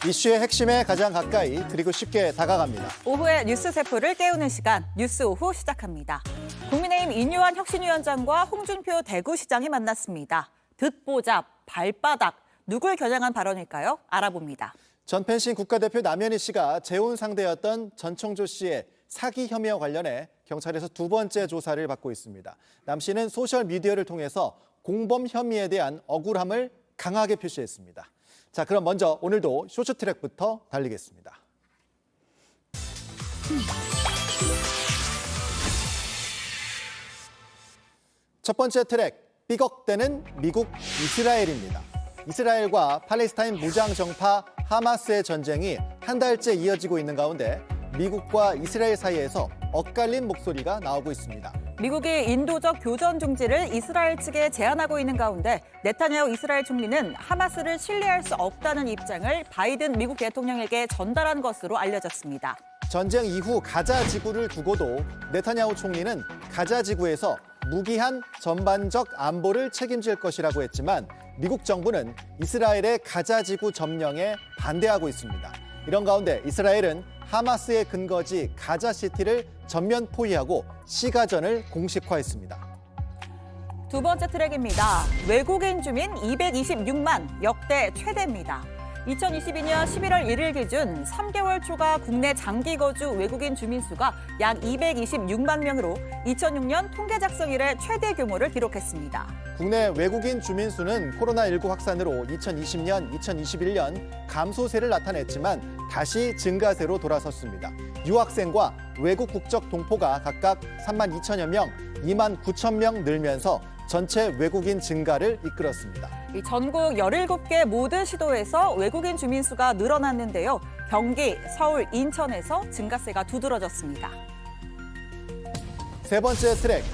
이슈의 핵심에 가장 가까이 그리고 쉽게 다가갑니다. 오후에 뉴스 세포를 깨우는 시간, 뉴스 오후 시작합니다. 국민의힘 인요한 혁신위원장과 홍준표 대구시장이 만났습니다. 듣보잡, 발바닥, 누굴 겨냥한 발언일까요? 알아봅니다. 전 펜싱 국가대표 남현희 씨가 재혼 상대였던 전청조 씨의 사기 혐의와 관련해 경찰에서 두 번째 조사를 받고 있습니다. 남 씨는 소셜미디어를 통해서 공범 혐의에 대한 억울함을 강하게 표시했습니다. 자, 그럼 먼저 오늘도 쇼트트랙부터 달리겠습니다. 첫 번째 트랙, 삐걱대는 미국 이스라엘입니다. 이스라엘과 팔레스타인 무장 정파 하마스의 전쟁이 한 달째 이어지고 있는 가운데 미국과 이스라엘 사이에서 엇갈린 목소리가 나오고 있습니다. 미국이 인도적 교전 중지를 이스라엘 측에 제안하고 있는 가운데 네타냐후 이스라엘 총리는 하마스를 신뢰할 수 없다는 입장을 바이든 미국 대통령에게 전달한 것으로 알려졌습니다. 전쟁 이후 가자 지구를 두고도 네타냐후 총리는 가자 지구에서 무기한 전반적 안보를 책임질 것이라고 했지만 미국 정부는 이스라엘의 가자 지구 점령에 반대하고 있습니다. 이런 가운데 이스라엘은 하마스의 근거지 가자시티를 전면 포위하고 시가전을 공식화했습니다. 두 번째 트랙입니다. 외국인 주민 226만, 역대 최대입니다. 2022년 11월 1일 기준 3개월 초과 국내 장기 거주 외국인 주민 수가 약 226만 명으로 2006년 통계 작성 이래 최대 규모를 기록했습니다. 국내 외국인 주민 수는 코로나19 확산으로 2020년, 2021년 감소세를 나타냈지만 다시 증가세로 돌아섰습니다. 유학생과 외국 국적 동포가 각각 3만 2천여 명, 2만 9천 명 늘면서 전체 외국인 증가를 이끌었습니다. 전국 17개 모든 시도에서 외국인 주민 수가 늘어났는데요. 경기, 서울, 인천에서 증가세가 두드러졌습니다. 세 번째 트랙,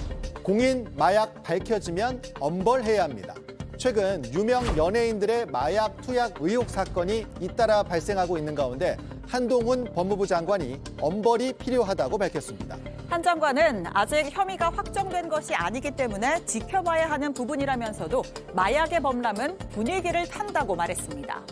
공인 마약 밝혀지면 엄벌해야 합니다. 최근 유명 연예인들의 마약 투약 의혹 사건이 잇따라 발생하고 있는 가운데 한동훈 법무부 장관이 엄벌이 필요하다고 밝혔습니다. 한 장관은 아직 혐의가 확정된 것이 아니기 때문에 지켜봐야 하는 부분이라면서도 마약의 범람은 분위기를 탄다고 말했습니다.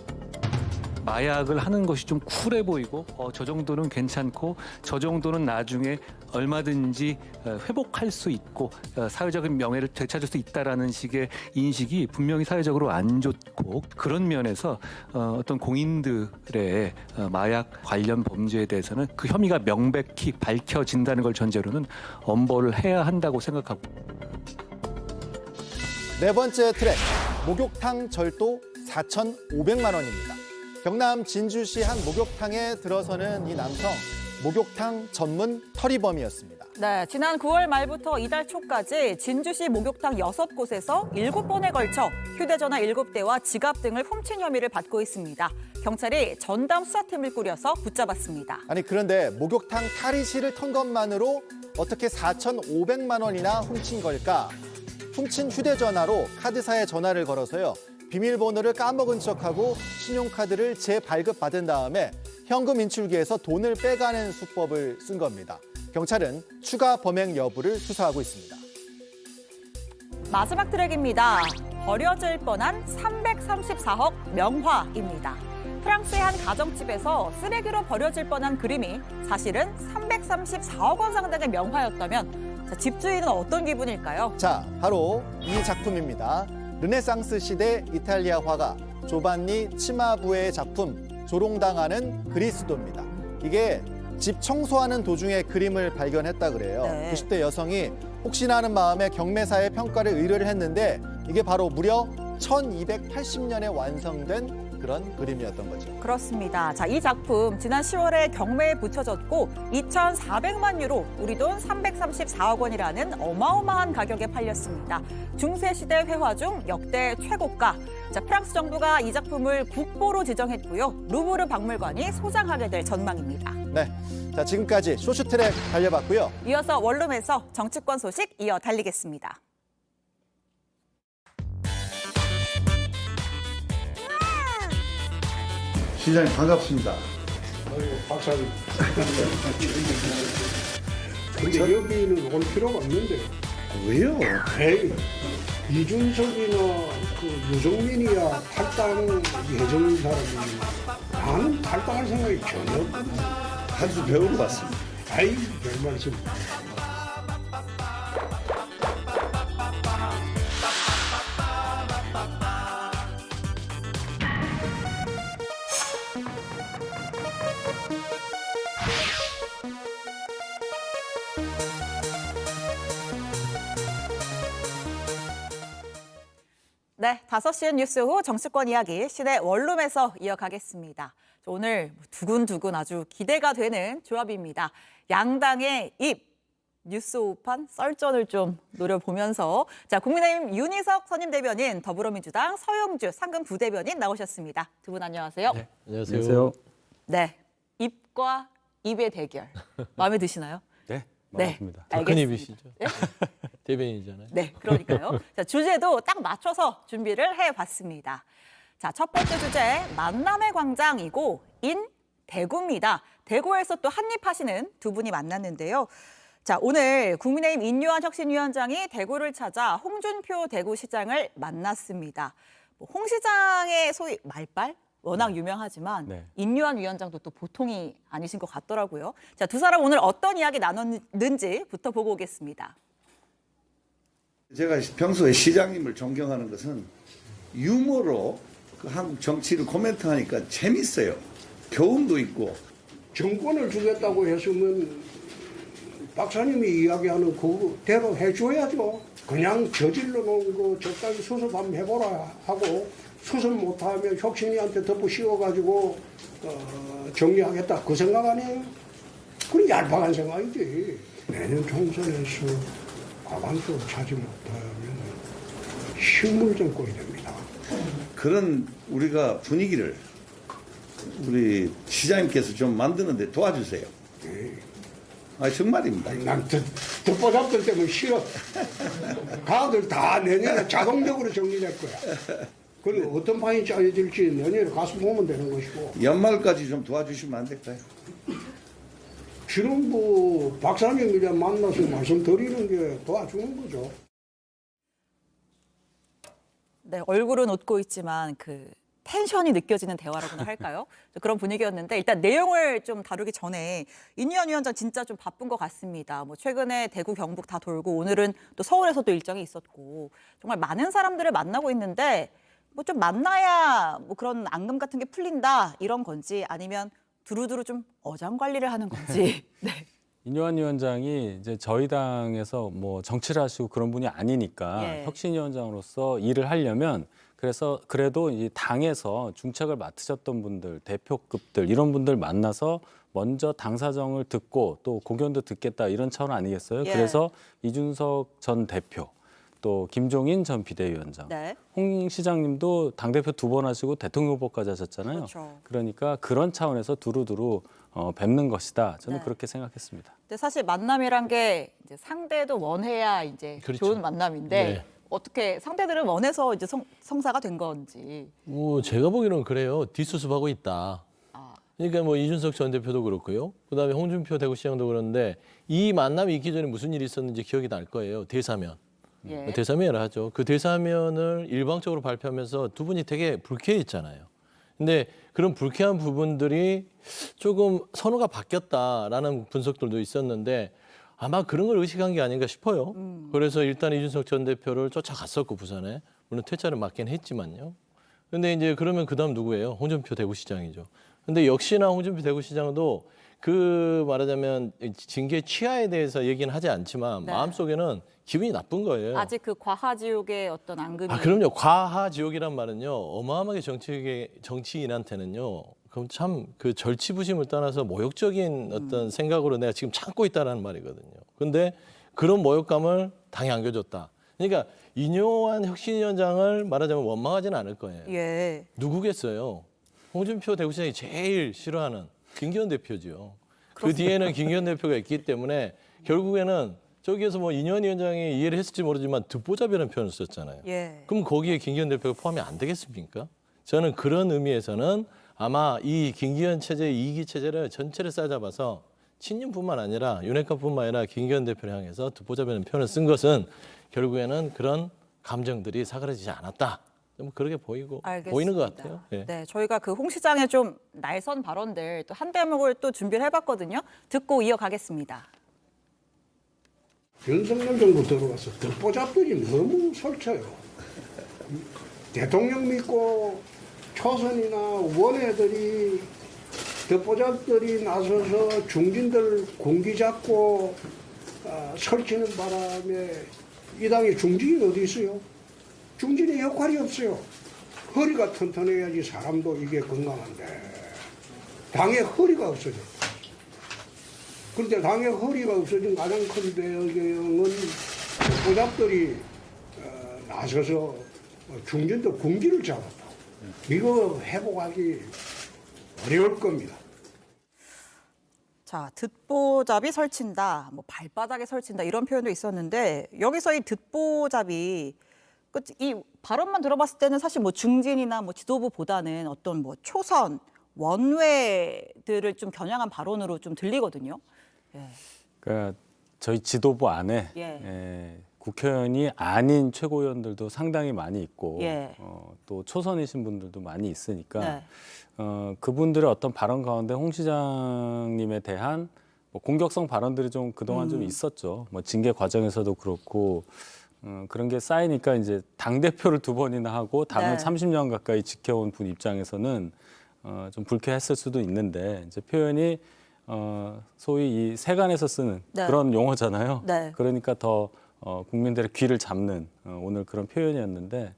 마약을 하는 것이 좀 쿨해 보이고 저 정도는 괜찮고 저 정도는 나중에 얼마든지 회복할 수 있고 사회적인 명예를 되찾을 수 있다라는 식의 인식이 분명히 사회적으로 안 좋고 그런 면에서 어떤 공인들의 마약 관련 범죄에 대해서는 그 혐의가 명백히 밝혀진다는 걸 전제로는 엄벌을 해야 한다고 생각하고. 네 번째 트랙, 목욕탕 절도 4,500만 원입니다. 경남 진주시 한 목욕탕에 들어서는 이 남성, 목욕탕 전문 터리범이었습니다. 네, 지난 9월 말부터 이달 초까지 진주시 목욕탕 6곳에서 7번에 걸쳐 휴대전화 7대와 지갑 등을 훔친 혐의를 받고 있습니다. 경찰이 전담 수사팀을 꾸려서 붙잡았습니다. 아니 그런데 목욕탕 탈의실을 턴 것만으로 어떻게 4,500만 원이나 훔친 걸까? 훔친 휴대전화로 카드사에 전화를 걸어서요. 비밀번호를 까먹은 척하고 신용카드를 재발급받은 다음에 현금 인출기에서 돈을 빼가는 수법을 쓴 겁니다. 경찰은 추가 범행 여부를 수사하고 있습니다. 마지막 트랙입니다. 버려질 뻔한 334억 명화입니다. 프랑스의 한 가정집에서 쓰레기로 버려질 뻔한 그림이 사실은 334억 원 상당의 명화였다면 집주인은 어떤 기분일까요? 자, 바로 이 작품입니다. 르네상스 시대 이탈리아 화가 조반니 치마부의 작품 조롱당하는 그리스도입니다. 이게 집 청소하는 도중에 그림을 발견했다 그래요. 네. 90대 여성이 혹시나 하는 마음에 경매사에 평가를 의뢰를 했는데 이게 바로 무려 1280년에 완성된 그런 그림이었던 거죠. 그렇습니다. 자, 이 작품 지난 10월에 경매에 붙여졌고 2,400만 유로, 우리 돈 334억 원이라는 어마어마한 가격에 팔렸습니다. 중세시대 회화 중 역대 최고가. 자, 프랑스 정부가 이 작품을 국보로 지정했고요. 루브르 박물관이 소장하게 될 전망입니다. 네, 자 지금까지 쇼트트랙 달려봤고요. 이어서 원룸에서 정치권 소식 이어 달리겠습니다. 시장님 반갑습니다. 박사님. 근데 여기는 올 필요가 없는데. 왜요? 에이, 이준석이나 그 유승민이야 탈당 예정인 사람이지 나는 탈당할 생각이 전혀 없고 한 수 배우러 왔습니다. 아이 별 말씀. 네, 5시 뉴스 후 정치권 이야기 시내 원룸에서 이어가겠습니다. 오늘 두근두근 아주 기대가 되는 조합입니다. 양당의 입, 뉴스 오판 썰전을 좀 노려보면서 자, 국민의힘 윤희석 선임대변인, 더불어민주당 서영주 상근 부대변인 나오셨습니다. 두 분 안녕하세요. 네, 안녕하세요. 네, 입과 입의 대결 마음에 드시나요? 네, 네, 맞습니다. 더 큰 알겠습니다. 입이시죠? 네? 대변인이잖아요. 네, 그러니까요. 자, 주제도 딱 맞춰서 준비를 해봤습니다. 자, 첫 번째 주제, 만남의 광장이고 인 대구입니다. 대구에서 또 한입하시는 두 분이 만났는데요. 자, 오늘 국민의힘 인요한 혁신위원장이 대구를 찾아 홍준표 대구시장을 만났습니다. 홍 시장의 소위 말빨? 워낙 유명하지만 네. 인요한 위원장도 또 보통이 아니신 것 같더라고요. 자, 두 사람 오늘 어떤 이야기 나눴는지부터 보고 오겠습니다. 제가 평소에 시장님을 존경하는 것은 유머로 그 한국 정치를 코멘트하니까 재밌어요. 교훈도 있고. 정권을 주겠다고 했으면 박사님이 이야기하는 그대로 해줘야죠. 그냥 저질러 놓은 거 적당히 수습 한번 해보라 하고 수습 못하면 혁신이한테 덮어 씌워가지고 정리하겠다 그 생각 아니에요? 그건 얄팍한 생각이지. 내년 총선에서 과반수 차지 못하면 식물 정권이 됩니다. 그런 우리가 분위기를 우리 시장님께서 좀 만드는데 도와주세요. 아 정말입니다. 난 듣보잡들 때문에 싫어. 가들 다 내년에 자동적으로 정리될 거야. 그리고 어떤 판이 짜여질지 내년에 가서 보면 되는 것이고. 연말까지 좀 도와주시면 안 될까요? 지금 뭐 박사님이랑 만나서 말씀드리는 게 도와주는 거죠. 네, 얼굴은 웃고 있지만 그 텐션이 느껴지는 대화라고나 할까요? 그런 분위기였는데 일단 내용을 좀 다루기 전에 인요한 위원장 진짜 좀 바쁜 것 같습니다. 뭐 최근에 대구, 경북 다 돌고 오늘은 또 서울에서도 일정이 있었고 정말 많은 사람들을 만나고 있는데 뭐 좀 만나야 뭐 그런 앙금 같은 게 풀린다 이런 건지 아니면 두루두루 좀 어장 관리를 하는 건지. 네. 인요한 위원장이 이제 저희 당에서 뭐 정치를 하시고 그런 분이 아니니까 예. 혁신위원장으로서 일을 하려면 그래서 그래도 이 당에서 중책을 맡으셨던 분들, 대표급들 이런 분들 만나서 먼저 당 사정을 듣고 또 고견도 듣겠다 이런 차원 아니겠어요? 예. 그래서 이준석 전 대표 또 김종인 전 비대위원장, 네. 홍 시장님도 당대표 2번 하시고 대통령 후보까지 하셨잖아요. 그렇죠. 그러니까 그런 차원에서 두루두루 뵙는 것이다. 저는 네. 그렇게 생각했습니다. 근데 사실 만남이란 게 이제 상대도 원해야 이제 그렇죠. 좋은 만남인데 네. 어떻게 상대들은 원해서 이제 성사가 된 건지. 뭐 제가 보기로는 그래요. 뒷수습하고 있다. 아. 그러니까 뭐 이준석 전 대표도 그렇고요. 그다음에 홍준표 대구시장도 그런데 이 만남이 있기 전에 무슨 일이 있었는지 기억이 날 거예요. 대사면. 예. 대사면을 하죠. 그 대사면을 일방적으로 발표하면서 두 분이 되게 불쾌했잖아요. 근데 그런 불쾌한 부분들이 조금 선호가 바뀌었다라는 분석들도 있었는데 아마 그런 걸 의식한 게 아닌가 싶어요. 그래서 일단 이준석 전 대표를 쫓아갔었고 부산에 물론 퇴짜를 맞긴 했지만요. 근데 이제 그러면 그다음 누구예요? 홍준표 대구시장이죠. 근데 역시나 홍준표 대구시장도 그 말하자면 징계 취하에 대해서 얘기는 하지 않지만 네. 마음속에는 기분이 나쁜 거예요. 아직 그 과하지옥의 어떤 앙금이. 그럼요. 과하지옥이란 말은요. 어마어마하게 정치인한테는요. 그럼 참 그 절치부심을 떠나서 모욕적인 어떤 생각으로 내가 지금 참고 있다라는 말이거든요. 근데 그런 모욕감을 당에 안겨줬다. 그러니까 인요한 혁신위원장을 말하자면 원망하지는 않을 거예요. 예. 누구겠어요? 홍준표 대구시장이 제일 싫어하는 김기현 대표죠. 그 뒤에는 김기현 대표가 있기 때문에 결국에는 저기에서 뭐 인요한 위원장이 이해를 했을지 모르지만 듣보잡이라는 표현을 썼잖아요. 예. 그럼 거기에 김기현 대표가 포함이 안 되겠습니까? 저는 그런 의미에서는 아마 이 김기현 체제, 이기 체제를 전체를 싸잡아서 친윤뿐만 아니라 윤핵관뿐만 아니라 김기현 대표를 향해서 듣보잡이라는 표현을 쓴 것은 결국에는 그런 감정들이 사그라지지 않았다. 좀 그렇게 보이는 알겠습니다. 것 같아요. 예. 네, 저희가 그 홍 시장의 좀 날선 발언들 또 한 대목을 또 준비를 해봤거든요. 듣고 이어가겠습니다. 윤석열 정부 들어와서 듣보잡들이 너무 설쳐요. 대통령 믿고 초선이나 원외들이 듣보잡들이 나서서 중진들 공기 잡고 설치는 바람에 이 당에 중진이 어디 있어요? 중진의 역할이 없어요. 허리가 튼튼해야지 사람도 이게 건강한데 당의 허리가 없어져. 그런데 당의 허리가 없어진 가장 큰 배경은 보잡들이 나서서 중진들 군기를 잡았다. 이거 회복하기 어려울 겁니다. 자, 듣보잡이 설친다, 뭐 발바닥에 설친다 이런 표현도 있었는데 여기서 이 듣보잡이 이 발언만 들어봤을 때는 사실 뭐 중진이나 뭐 지도부보다는 어떤 뭐 초선, 원외들을 좀 겨냥한 발언으로 좀 들리거든요. 예. 그러니까 저희 지도부 안에 예. 국회의원이 아닌 최고위원들도 상당히 많이 있고 예. 또 초선이신 분들도 많이 있으니까 네. 그분들의 어떤 발언 가운데 홍 시장님에 대한 뭐 공격성 발언들이 좀 그동안 좀 있었죠. 뭐 징계 과정에서도 그렇고 그런 게 쌓이니까 이제 당 대표를 2번이나 하고 당을 네. 30년 가까이 지켜온 분 입장에서는 좀 불쾌했을 수도 있는데 이제 표현이 소위 이 세간에서 쓰는 네. 그런 용어잖아요. 네. 그러니까 더 국민들의 귀를 잡는 오늘 그런 표현이었는데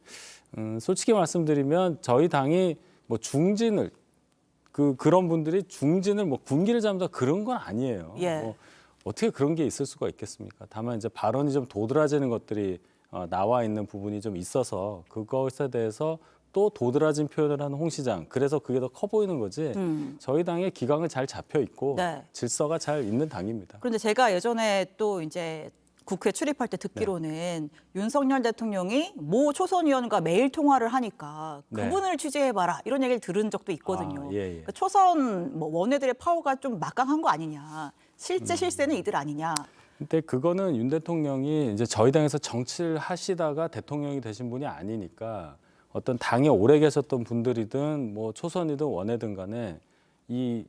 솔직히 말씀드리면 저희 당이 뭐 중진을 그런 분들이 중진을 뭐 군기를 잡는다 그런 건 아니에요. 예. 뭐 어떻게 그런 게 있을 수가 있겠습니까? 다만 이제 발언이 좀 도드라지는 것들이 나와 있는 부분이 좀 있어서 그것에 대해서 또 도드라진 표현을 하는 홍 시장. 그래서 그게 더 커 보이는 거지. 저희 당의 기강은 잘 잡혀 있고 네. 질서가 잘 있는 당입니다. 그런데 제가 예전에 또 이제 국회 출입할 때 듣기로는 윤석열 대통령이 모 초선 의원과 매일 통화를 하니까 네. 그분을 취재해봐라 이런 얘기를 들은 적도 있거든요. 아, 예, 예. 그러니까 초선 뭐 원외들의 파워가 좀 막강한 거 아니냐. 실제 실세는 이들 아니냐. 근데 그거는 윤 대통령이 이제 저희 당에서 정치를 하시다가 대통령이 되신 분이 아니니까 어떤 당에 오래 계셨던 분들이든 뭐 초선이든 원외든 간에 이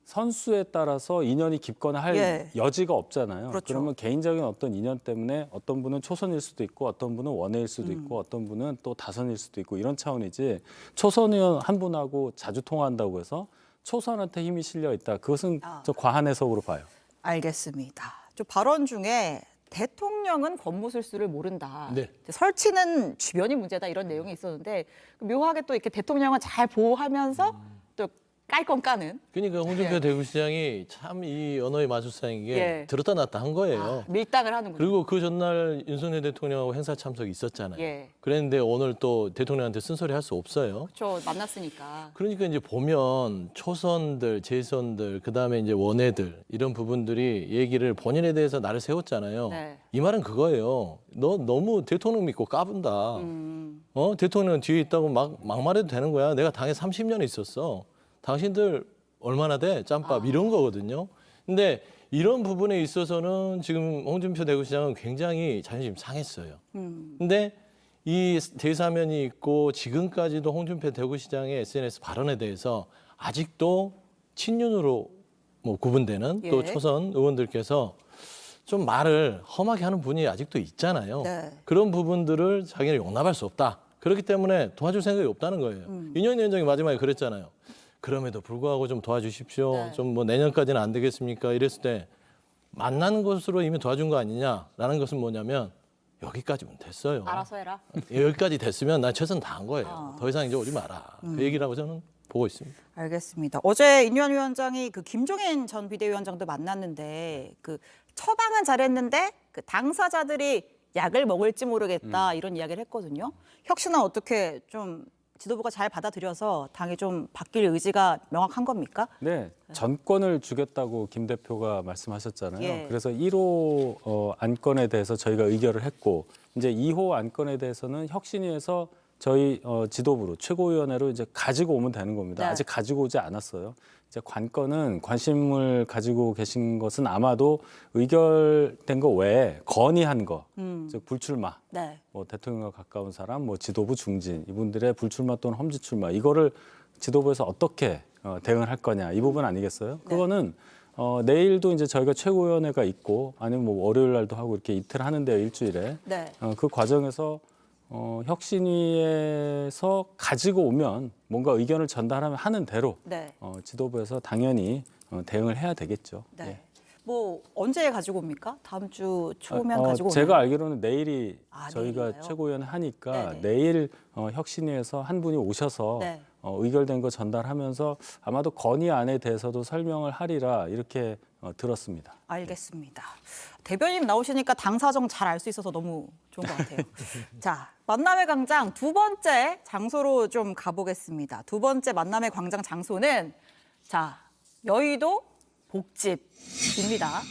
선수에 따라서 인연이 깊거나 할 예. 여지가 없잖아요. 그렇죠. 그러면 개인적인 어떤 인연 때문에 어떤 분은 초선일 수도 있고 어떤 분은 원외일 수도 있고 어떤 분은 또 다선일 수도 있고 이런 차원이지 초선 의원 한 분하고 자주 통화한다고 해서 초선한테 힘이 실려 있다. 그것은 좀 과한 해석으로 봐요. 알겠습니다. 좀 발언 중에 대통령은 권모술수를 모른다. 네. 설치는 주변이 문제다 이런 내용이 있었는데 묘하게 또 이렇게 대통령은 잘 보호하면서 또 깔 건 까는. 그러니까 홍준표 예. 대구시장이 참 이 언어의 마술사인 게 예. 들었다 놨다 한 거예요. 밀당을 하는군요. 그리고 그 전날 윤석열 대통령하고 행사 참석이 있었잖아요. 예. 그랬는데 오늘 또 대통령한테 쓴소리 할 수 없어요. 저 만났으니까. 그러니까 이제 보면 초선들, 재선들, 그다음에 이제 원외들 이런 부분들이 얘기를 본인에 대해서 나를 세웠잖아요. 네. 이 말은 그거예요. 너 너무 대통령 믿고 까분다. 대통령 뒤에 있다고 막말해도 되는 거야. 내가 당에 30년 있었어. 당신들 얼마나 돼? 짬밥 이런 거거든요. 근데 이런 부분에 있어서는 지금 홍준표 대구시장은 굉장히 자존심 상했어요. 근데 이 대사면이 있고 지금까지도 홍준표 대구시장의 SNS 발언에 대해서 아직도 친윤으로 뭐 구분되는 또 예. 초선 의원들께서 좀 말을 험하게 하는 분이 아직도 있잖아요. 네. 그런 부분들을 자기는 용납할 수 없다. 그렇기 때문에 도와줄 생각이 없다는 거예요. 윤영희 위원장이 마지막에 그랬잖아요. 그럼에도 불구하고 좀 도와주십시오. 네. 좀 뭐 내년까지는 안 되겠습니까? 이랬을 때 만나는 것으로 이미 도와준 거 아니냐라는 것은 뭐냐면 여기까지면 됐어요. 알아서 해라. 여기까지 됐으면 난 최선 다한 거예요. 더 이상 이제 오지 마라. 그 얘기라고 저는 보고 있습니다. 알겠습니다. 어제 인유한 위원장이 그 김종인 전 비대위원장도 만났는데 그 처방은 잘했는데 그 당사자들이 약을 먹을지 모르겠다 이런 이야기를 했거든요. 혁신은 어떻게 좀 지도부가 잘 받아들여서 당이 좀 바뀔 의지가 명확한 겁니까? 네, 전권을 주겠다고 김 대표가 말씀하셨잖아요. 예. 그래서 1호 안건에 대해서 저희가 의결을 했고 이제 2호 안건에 대해서는 혁신위에서 저희 지도부로 최고위원회로 이제 가지고 오면 되는 겁니다. 네. 아직 가지고 오지 않았어요. 이제 관건은 관심을 가지고 계신 것은 아마도 의결된 거 외에 건의한 거, 즉 불출마, 네. 뭐 대통령과 가까운 사람, 뭐 지도부 중진 이분들의 불출마 또는 험지 출마 이거를 지도부에서 어떻게 대응을 할 거냐 이 부분 아니겠어요? 그거는 내일도 이제 저희가 최고위원회가 있고 아니면 뭐 월요일 날도 하고 이렇게 이틀 하는데요, 일주일에. 네. 그 과정에서 혁신위에서 가지고 오면 뭔가 의견을 전달하면 하는 대로 네. 지도부에서 당연히 대응을 해야 되겠죠. 네. 예. 뭐 언제 가지고 옵니까? 다음 주 초면 가지고 제가 오나요? 알기로는 내일이 저희가 내일인가요? 최고위원회 하니까 네네. 내일 혁신위에서 한 분이 오셔서 네. 의결된 거 전달하면서 아마도 건의안에 대해서도 설명을 하리라 이렇게 들었습니다. 알겠습니다. 대변인 나오시니까 당 사정 잘 알 수 있어서 너무 좋은 것 같아요. 자, 만남의 광장 두 번째 장소로 좀 가보겠습니다. 두 번째 만남의 광장 장소는 자, 여의도 복집입니다.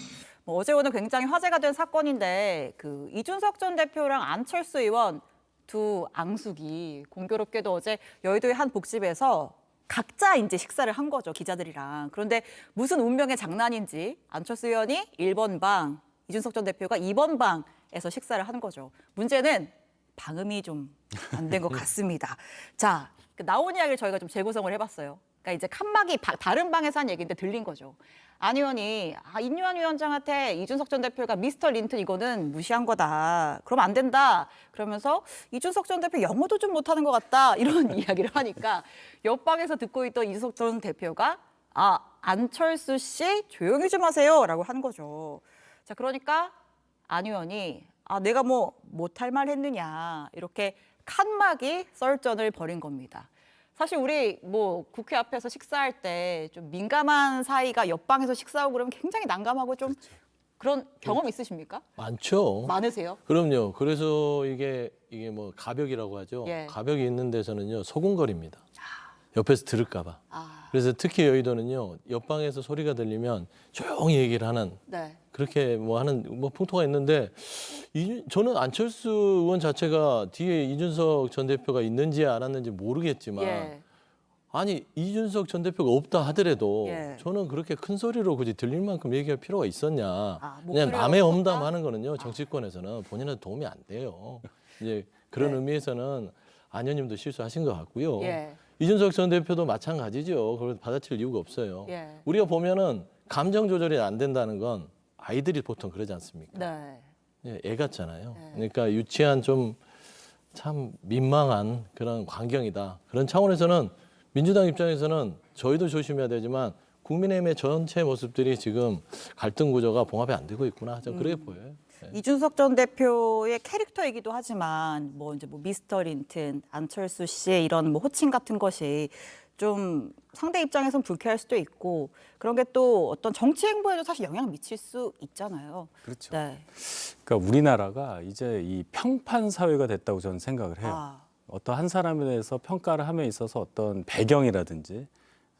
뭐 어제 오늘 굉장히 화제가 된 사건인데 그 이준석 전 대표랑 안철수 의원 두 앙숙이 공교롭게도 어제 여의도의 한 복집에서 각자 이제 식사를 한 거죠, 기자들이랑. 그런데 무슨 운명의 장난인지 안철수 의원이 1번 방, 이준석 전 대표가 2번 방에서 식사를 한 거죠. 문제는 방음이 좀 안 된 것 같습니다. 자, 나온 이야기를 저희가 좀 재구성을 해봤어요. 그러니까 이제 칸막이 다른 방에서 한 얘기인데 들린 거죠. 안 의원이 인유한 위원장한테 이준석 전 대표가 미스터 린튼 이거는 무시한 거다. 그러면 안 된다. 그러면서 이준석 전 대표 영어도 좀 못하는 것 같다. 이런 이야기를 하니까 옆방에서 듣고 있던 이준석 전 대표가 안철수 씨 조용히 좀 하세요라고 한 거죠. 자, 그러니까 안 의원이 내가 뭐 못할 말 했느냐 이렇게 칸막이 썰전을 벌인 겁니다. 사실 우리 뭐 국회 앞에서 식사할 때 좀 민감한 사이가 옆방에서 식사하고 그러면 굉장히 난감하고 좀 그런 경험 있으십니까? 많죠. 많으세요? 그럼요. 그래서 이게 뭐 가벽이라고 하죠. 예. 가벽이 있는 데서는요 소곤거립니다. 옆에서 들을까봐. 그래서 특히 여의도는요 옆방에서 소리가 들리면 조용히 얘기를 하는 네. 그렇게 뭐 하는 뭐 풍토가 있는데 저는 안철수 의원 자체가 뒤에 이준석 전 대표가 있는지 알았는지 모르겠지만 예. 아니 이준석 전 대표가 없다 하더라도 예. 저는 그렇게 큰 소리로 굳이 들릴 만큼 얘기할 필요가 있었냐. 그냥 목소리가 남의 컸다? 험담하는 거는요 정치권에서는 본인한테 도움이 안 돼요. 이제 그런 네. 의미에서는 안 의원님도 실수하신 것 같고요. 예. 이준석 전 대표도 마찬가지죠. 그걸 받아칠 이유가 없어요. 예. 우리가 보면은 감정 조절이 안 된다는 건 아이들이 보통 그러지 않습니까? 네. 예, 애 같잖아요. 그러니까 유치한 좀 참 민망한 그런 광경이다. 그런 차원에서는 민주당 입장에서는 저희도 조심해야 되지만 국민의힘의 전체 모습들이 지금 갈등 구조가 봉합이 안 되고 있구나. 좀 그렇게 보여요. 예. 이준석 전 대표의 캐릭터이기도 하지만 뭐 이제 뭐 미스터 린튼, 안철수 씨의 이런 뭐 호칭 같은 것이 좀 상대 입장에선 불쾌할 수도 있고 그런 게 또 어떤 정치 행보에도 사실 영향을 미칠 수 있잖아요. 그렇죠. 네. 그러니까 우리나라가 이제 이 평판 사회가 됐다고 저는 생각을 해요. 어떤 한 사람에 대해서 평가를 함에 있어서 어떤 배경이라든지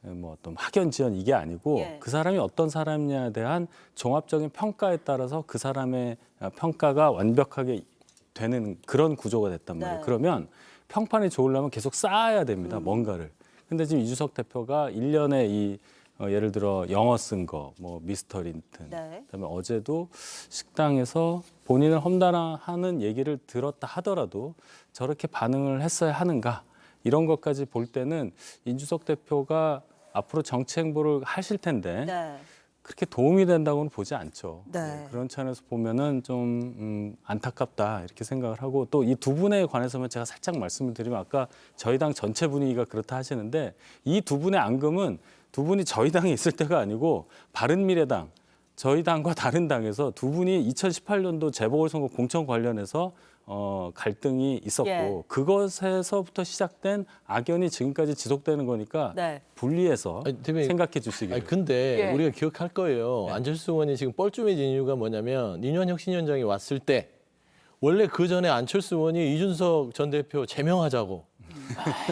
뭐 어떤 학연 지연 이게 아니고 예. 그 사람이 어떤 사람냐에 대한 종합적인 평가에 따라서 그 사람의 평가가 완벽하게 되는 그런 구조가 됐단 말이에요. 네. 그러면 평판이 좋으려면 계속 쌓아야 됩니다. 뭔가를. 근데 지금 이준석 대표가 1년에 이 예를 들어 영어 쓴 거, 뭐 미스터 린튼, 네. 그다음에 어제도 식당에서 본인을 험담하는 얘기를 들었다 하더라도 저렇게 반응을 했어야 하는가 이런 것까지 볼 때는 이준석 대표가 앞으로 정치 행보를 하실 텐데 네. 그렇게 도움이 된다고는 보지 않죠. 네. 그런 차원에서 보면은 좀 안타깝다 이렇게 생각을 하고 또 이 두 분에 관해서만 제가 살짝 말씀을 드리면 아까 저희 당 전체 분위기가 그렇다 하시는데 이 두 분의 앙금은 두 분이 저희 당에 있을 때가 아니고 바른미래당, 저희 당과 다른 당에서 두 분이 2018년도 재보궐선거 공천 관련해서 갈등이 있었고 예. 그것에서부터 시작된 악연이 지금까지 지속되는 거니까 네. 분리해서 아니, 대표님, 생각해 주시기를. 아니, 근데 예. 우리가 기억할 거예요. 안철수 의원이 지금 뻘쭘해진 이유가 뭐냐면 인유한 혁신위원장이 왔을 때 원래 그 전에 안철수 의원이 이준석 전 대표 제명하자고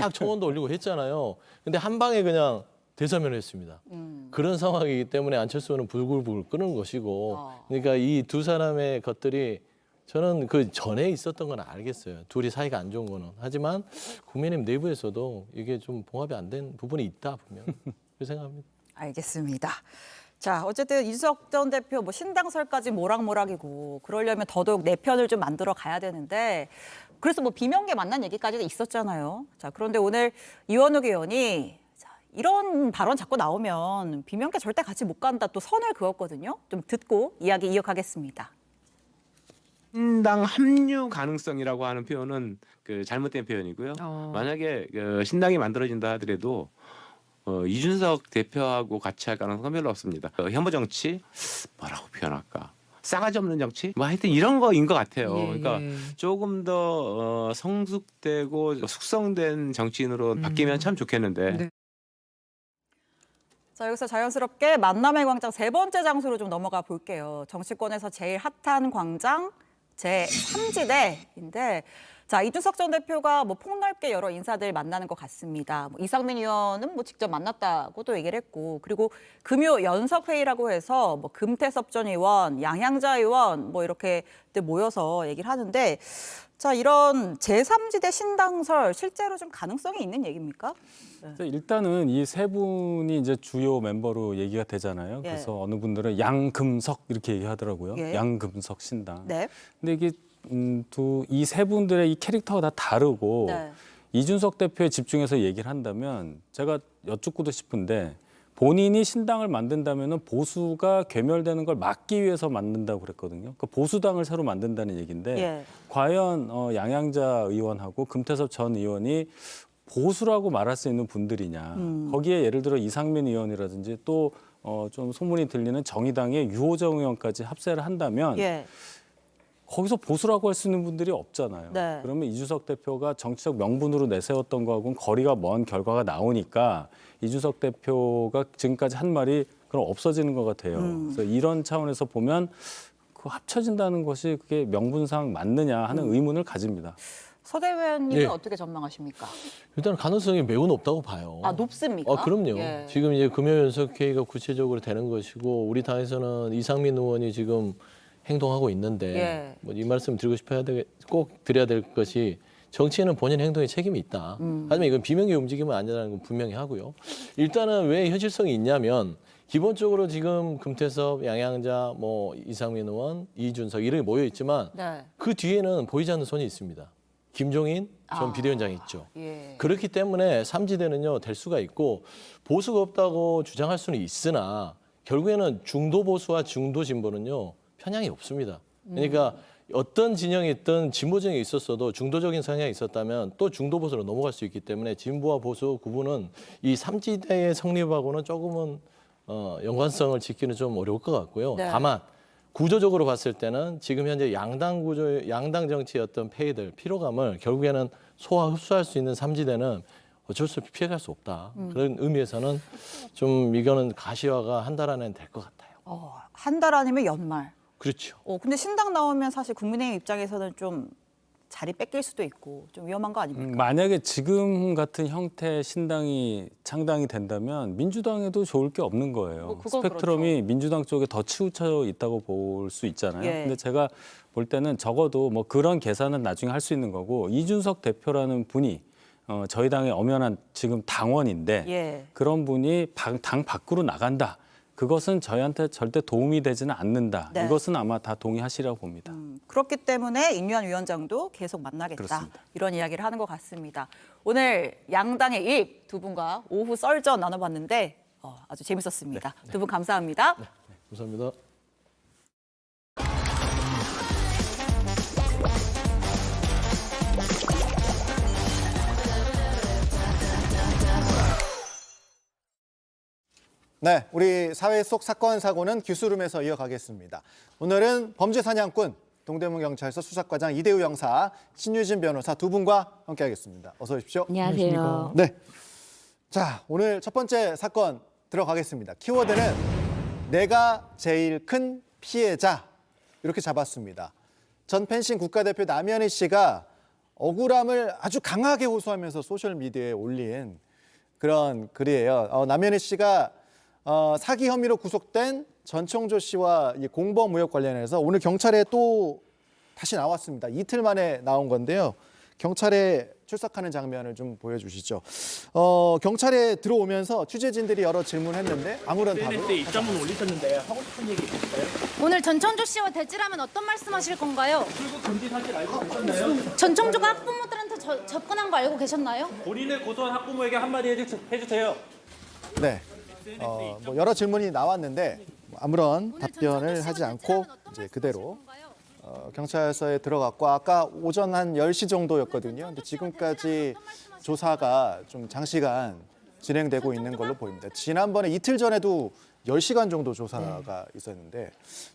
막 청원도 올리고 했잖아요. 근데 한 방에 그냥 대사면을 했습니다. 그런 상황이기 때문에 안철수 의원은 불굴불굴 끄는 것이고 그러니까 이 두 사람의 것들이 저는 그 전에 있었던 건 알겠어요. 둘이 사이가 안 좋은 거는. 하지만 국민의힘 내부에서도 이게 좀 봉합이 안 된 부분이 있다 보면 그렇게 생각합니다. 알겠습니다. 자, 어쨌든 이준석 전 대표 뭐 신당설까지 모락모락이고 그러려면 더더욱 내 편을 좀 만들어 가야 되는데 그래서 뭐 비명계 만난 얘기까지도 있었잖아요. 자, 그런데 오늘 이원욱 의원이 자, 이런 발언 자꾸 나오면 비명계 절대 같이 못 간다 또 선을 그었거든요. 좀 듣고 이야기 이어가겠습니다. 신당 합류 가능성이라고 하는 표현은 그 잘못된 표현이고요. 만약에 그 신당이 만들어진다 하더라도 이준석 대표하고 같이 할 가능성은 별로 없습니다. 혐오 정치 뭐라고 표현할까? 싸가지 없는 정치? 뭐 하여튼 이런 거인 것 같아요. 그러니까 조금 더 성숙되고 숙성된 정치인으로 바뀌면 참 좋겠는데. 네. 자, 여기서 자연스럽게 만남의 광장 세 번째 장소로 좀 넘어가 볼게요. 정치권에서 제일 핫한 광장 제3지대인데 자, 이준석 전 대표가 뭐 폭넓게 여러 인사들 만나는 것 같습니다. 뭐 이상민 의원은 뭐 직접 만났다고도 얘기를 했고 그리고 금요 연석회의라고 해서 뭐 금태섭 전 의원, 양양자 의원 뭐 이렇게 모여서 얘기를 하는데 자, 이런 제3지대 신당설 실제로 좀 가능성이 있는 얘기입니까? 일단은 이 세 분이 이제 주요 멤버로 얘기가 되잖아요. 예. 그래서 어느 분들은 양금석 이렇게 얘기하더라고요. 예. 양금석 신당. 네. 근데 이게 이 세 분들의 이 캐릭터가 다 다르고 네. 이준석 대표에 집중해서 얘기를 한다면 제가 여쭙고도 싶은데 본인이 신당을 만든다면은 보수가 괴멸되는 걸 막기 위해서 만든다고 그랬거든요. 그 보수당을 새로 만든다는 얘기인데 예. 과연 양양자 의원하고 금태섭 전 의원이 보수라고 말할 수 있는 분들이냐. 거기에 예를 들어 이상민 의원이라든지 또 좀 소문이 들리는 정의당의 유호정 의원까지 합세를 한다면 예. 거기서 보수라고 할 수 있는 분들이 없잖아요. 네. 그러면 이준석 대표가 정치적 명분으로 내세웠던 거하고는 거리가 먼 결과가 나오니까 이준석 대표가 지금까지 한 말이 그럼 없어지는 것 같아요. 그래서 이런 차원에서 보면 그 합쳐진다는 것이 그게 명분상 맞느냐 하는 의문을 가집니다. 서 대변인은 예. 어떻게 전망하십니까? 일단 가능성이 매우 높다고 봐요. 아, 높습니까? 그럼요. 예. 지금 이제 금요연석회의가 구체적으로 되는 것이고 우리 당에서는 이상민 의원이 지금 행동하고 있는데 예. 뭐 이 말씀 드리고 싶어야 꼭 드려야 될 것이 정치인은 본인 행동에 책임이 있다. 하지만 이건 비명계 움직이면 안 된다는 건 분명히 하고요. 일단은 왜 현실성이 있냐면 기본적으로 지금 금태섭, 양양자, 뭐 이상민 의원, 이준석 이렇게 모여 있지만 네. 그 뒤에는 보이지 않는 손이 있습니다. 김종인 전 아. 비대위원장이 있죠. 예. 그렇기 때문에 삼지대는요 될 수가 있고 보수가 없다고 주장할 수는 있으나 결국에는 중도 보수와 중도 진보는요 편향이 없습니다. 그러니까 어떤 진영이 있든 진보 진영이 있었어도 중도적인 성향이 있었다면 또 중도 보수로 넘어갈 수 있기 때문에 진보와 보수 구분은 이 삼지대의 성립하고는 조금은 연관성을 짓기는 좀 어려울 것 같고요. 네. 다만 구조적으로 봤을 때는 지금 현재 양당 구조, 양당 정치의 어떤 폐해들, 피로감을 결국에는 소화 흡수할 수 있는 삼지대는 어쩔 수 없이 피해갈 수 없다. 그런 의미에서는 좀 이거는 가시화가 한 달 안에는 될 것 같아요. 한 달 아니면 연말. 그렇죠. 근데 신당 나오면 사실 국민의힘 입장에서는 좀 자리 뺏길 수도 있고 좀 위험한 거 아닙니까? 만약에 지금 같은 형태의 신당이 창당이 된다면 민주당에도 좋을 게 없는 거예요. 뭐 그건 스펙트럼이 그렇죠. 민주당 쪽에 더 치우쳐 있다고 볼 수 있잖아요. 예. 근데 제가 볼 때는 적어도 뭐 그런 계산은 나중에 할 수 있는 거고 이준석 대표라는 분이 저희 당의 엄연한 지금 당원인데 예. 그런 분이 당 밖으로 나간다. 그것은 저희한테 절대 도움이 되지는 않는다. 네. 이것은 아마 다 동의하시라고 봅니다. 그렇기 때문에 임유한 위원장도 계속 만나겠다. 그렇습니다. 이런 이야기를 하는 것 같습니다. 오늘 양당의 일 두 분과 오후 썰전 나눠봤는데 아주 재밌었습니다. 두 분 감사합니다. 감사합니다. 네, 우리 사회 속 사건 사고는 기수룸에서 이어가겠습니다. 오늘은 범죄 사냥꾼 동대문 경찰서 수사과장 이대우 형사, 신유진 변호사 두 분과 함께하겠습니다. 어서 오십시오. 안녕하세요. 네, 자 오늘 첫 번째 사건 들어가겠습니다. 키워드는 내가 제일 큰 피해자 이렇게 잡았습니다. 전 펜싱 국가대표 남현희 씨가 억울함을 아주 강하게 호소하면서 소셜 미디어에 올린 그런 글이에요. 남현희 씨가 사기 혐의로 구속된 전청조 씨와 이 공범 의혹 관련해서 오늘 경찰에 또 다시 나왔습니다. 이틀 만에 나온 건데요. 경찰에 출석하는 장면을 좀 보여주시죠. 경찰에 들어오면서 취재진들이 여러 질문했는데 아무런 답을 입장문 올리셨는데 하고 싶은 얘기 있을까요? 오늘 전청조 씨와 대질하면 어떤 말씀하실 건가요? 출국 금지 사실 알고 계셨나요? 전청조가 학부모들한테 접근한 거 알고 계셨나요? 본인을 고소한 학부모에게 한마디 해주세요. 네. 뭐 여러 질문이 나왔는데 아무런 답변을 하지 않고 이제 그대로 경찰서에 들어갔고 아까 오전 한 10시 정도였거든요. 근데 지금까지 조사가 좀 장시간 진행되고 있는 걸로 보입니다. 지난번에 이틀 전에도 10시간 정도 조사가 있었는데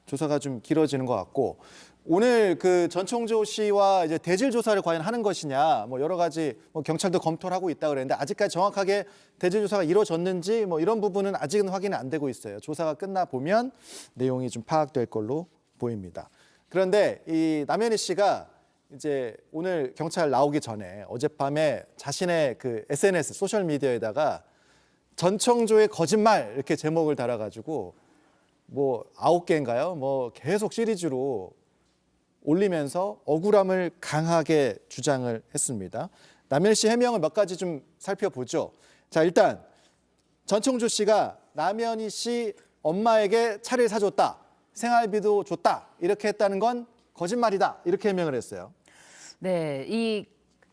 조사가 좀 길어지는 것 같고 오늘 그 전청조 씨와 이제 대질 조사를 과연 하는 것이냐 뭐 여러 가지 뭐 경찰도 검토를 하고 있다 그랬는데 아직까지 정확하게 대질 조사가 이루어졌는지 뭐 이런 부분은 아직은 확인이 안 되고 있어요. 조사가 끝나 보면 내용이 좀 파악될 걸로 보입니다. 그런데 이 남현희 씨가 이제 오늘 경찰 나오기 전에 어젯밤에 자신의 그 SNS 소셜 미디어에다가 전청조의 거짓말 이렇게 제목을 달아가지고 뭐 9개인가요? 뭐 계속 시리즈로 올리면서 억울함을 강하게 주장을 했습니다. 남현희 씨 해명을 몇 가지 좀 살펴보죠. 자, 일단 전청조 씨가 남현희 씨 엄마에게 차를 사줬다. 생활비도 줬다. 이렇게 했다는 건 거짓말이다. 이렇게 해명을 했어요. 네, 이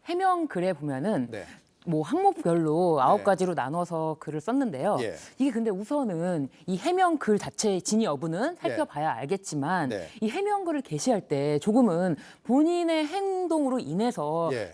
해명 글에 보면은 네. 뭐 항목별로 9가지로 나눠서 글을 썼는데요. 예. 이게 근데 우선은 이 해명 글 자체의 진위 여부는 살펴봐야 알겠지만 네. 이 해명 글을 게시할 때 조금은 본인의 행동으로 인해서 예.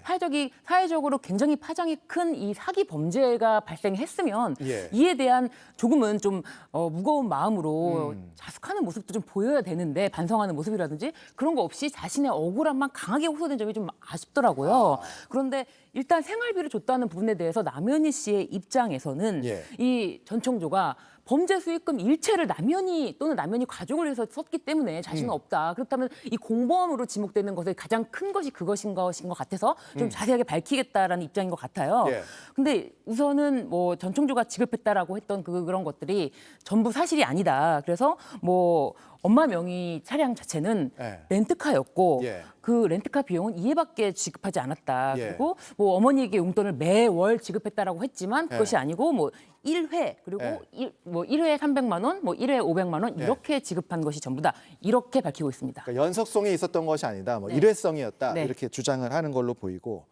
사회적으로 굉장히 파장이 큰 이 사기 범죄가 발생했으면 예. 이에 대한 조금은 좀 무거운 마음으로 자숙하는 모습도 좀 보여야 되는데 반성하는 모습이라든지 그런 거 없이 자신의 억울함만 강하게 호소된 점이 좀 아쉽더라고요. 그런데 일단 생활비를 줬다는 부분에 대해서 남현희 씨의 입장에서는 예. 이 전청조가 범죄 수익금 일체를 남현희 또는 남현희 가족을 위해서 썼기 때문에 자신은 없다. 그렇다면 이 공범으로 지목되는 것의 가장 큰 것이 그것인 것 같아서 좀 자세하게 밝히겠다라는 입장인 것 같아요. 예. 근데 우선은 뭐 전청조가 지급했다라고 했던 그런 것들이 전부 사실이 아니다. 그래서 뭐 엄마 명의 차량 자체는 예. 렌트카였고 예. 그 렌트카 비용은 이해밖에 지급하지 않았다. 예. 그리고 뭐 어머니에게 용돈을 매월 지급했다라고 했지만 그것이 예. 아니고 뭐 1회 그리고 예. 뭐 1회에 300만 원, 뭐 1회에 500만 원 예. 이렇게 지급한 것이 전부다. 이렇게 밝히고 있습니다. 그러니까 연속성이 있었던 것이 아니다. 뭐 네. 일회성이었다. 네. 이렇게 주장을 하는 걸로 보이고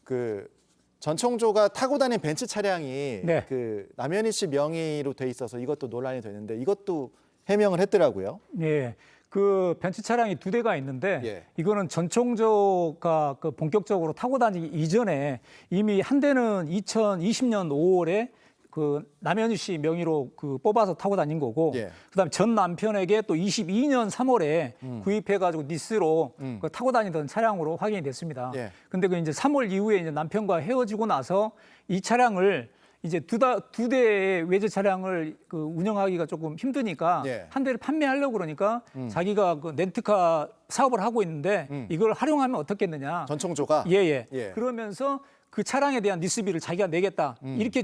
그 전청조가 타고 다닌 벤츠 차량이 네. 그 남현희 씨 명의로 돼 있어서 이것도 논란이 되는데 이것도 해명을 했더라고요. 예. 그 벤츠 차량이 2대가 있는데 예. 이거는 전청조가 그 본격적으로 타고 다니기 이전에 이미 한 대는 2020년 5월에 그 남현희 씨 명의로 그 뽑아서 타고 다닌 거고 예. 그다음에 전 남편에게 또 22년 3월에 구입해가지고 니스로 그 타고 다니던 차량으로 확인이 됐습니다. 예. 근데 그 이제 3월 이후에 이제 남편과 헤어지고 나서 이 차량을 이제 두 대의 외제 차량을 그 운영하기가 조금 힘드니까 예. 한 대를 판매하려고 그러니까 자기가 그 렌트카 사업을 하고 있는데 이걸 활용하면 어떻겠느냐. 전청조가 예. 예. 그러면서 그 차량에 대한 리스비를 자기가 내겠다 이렇게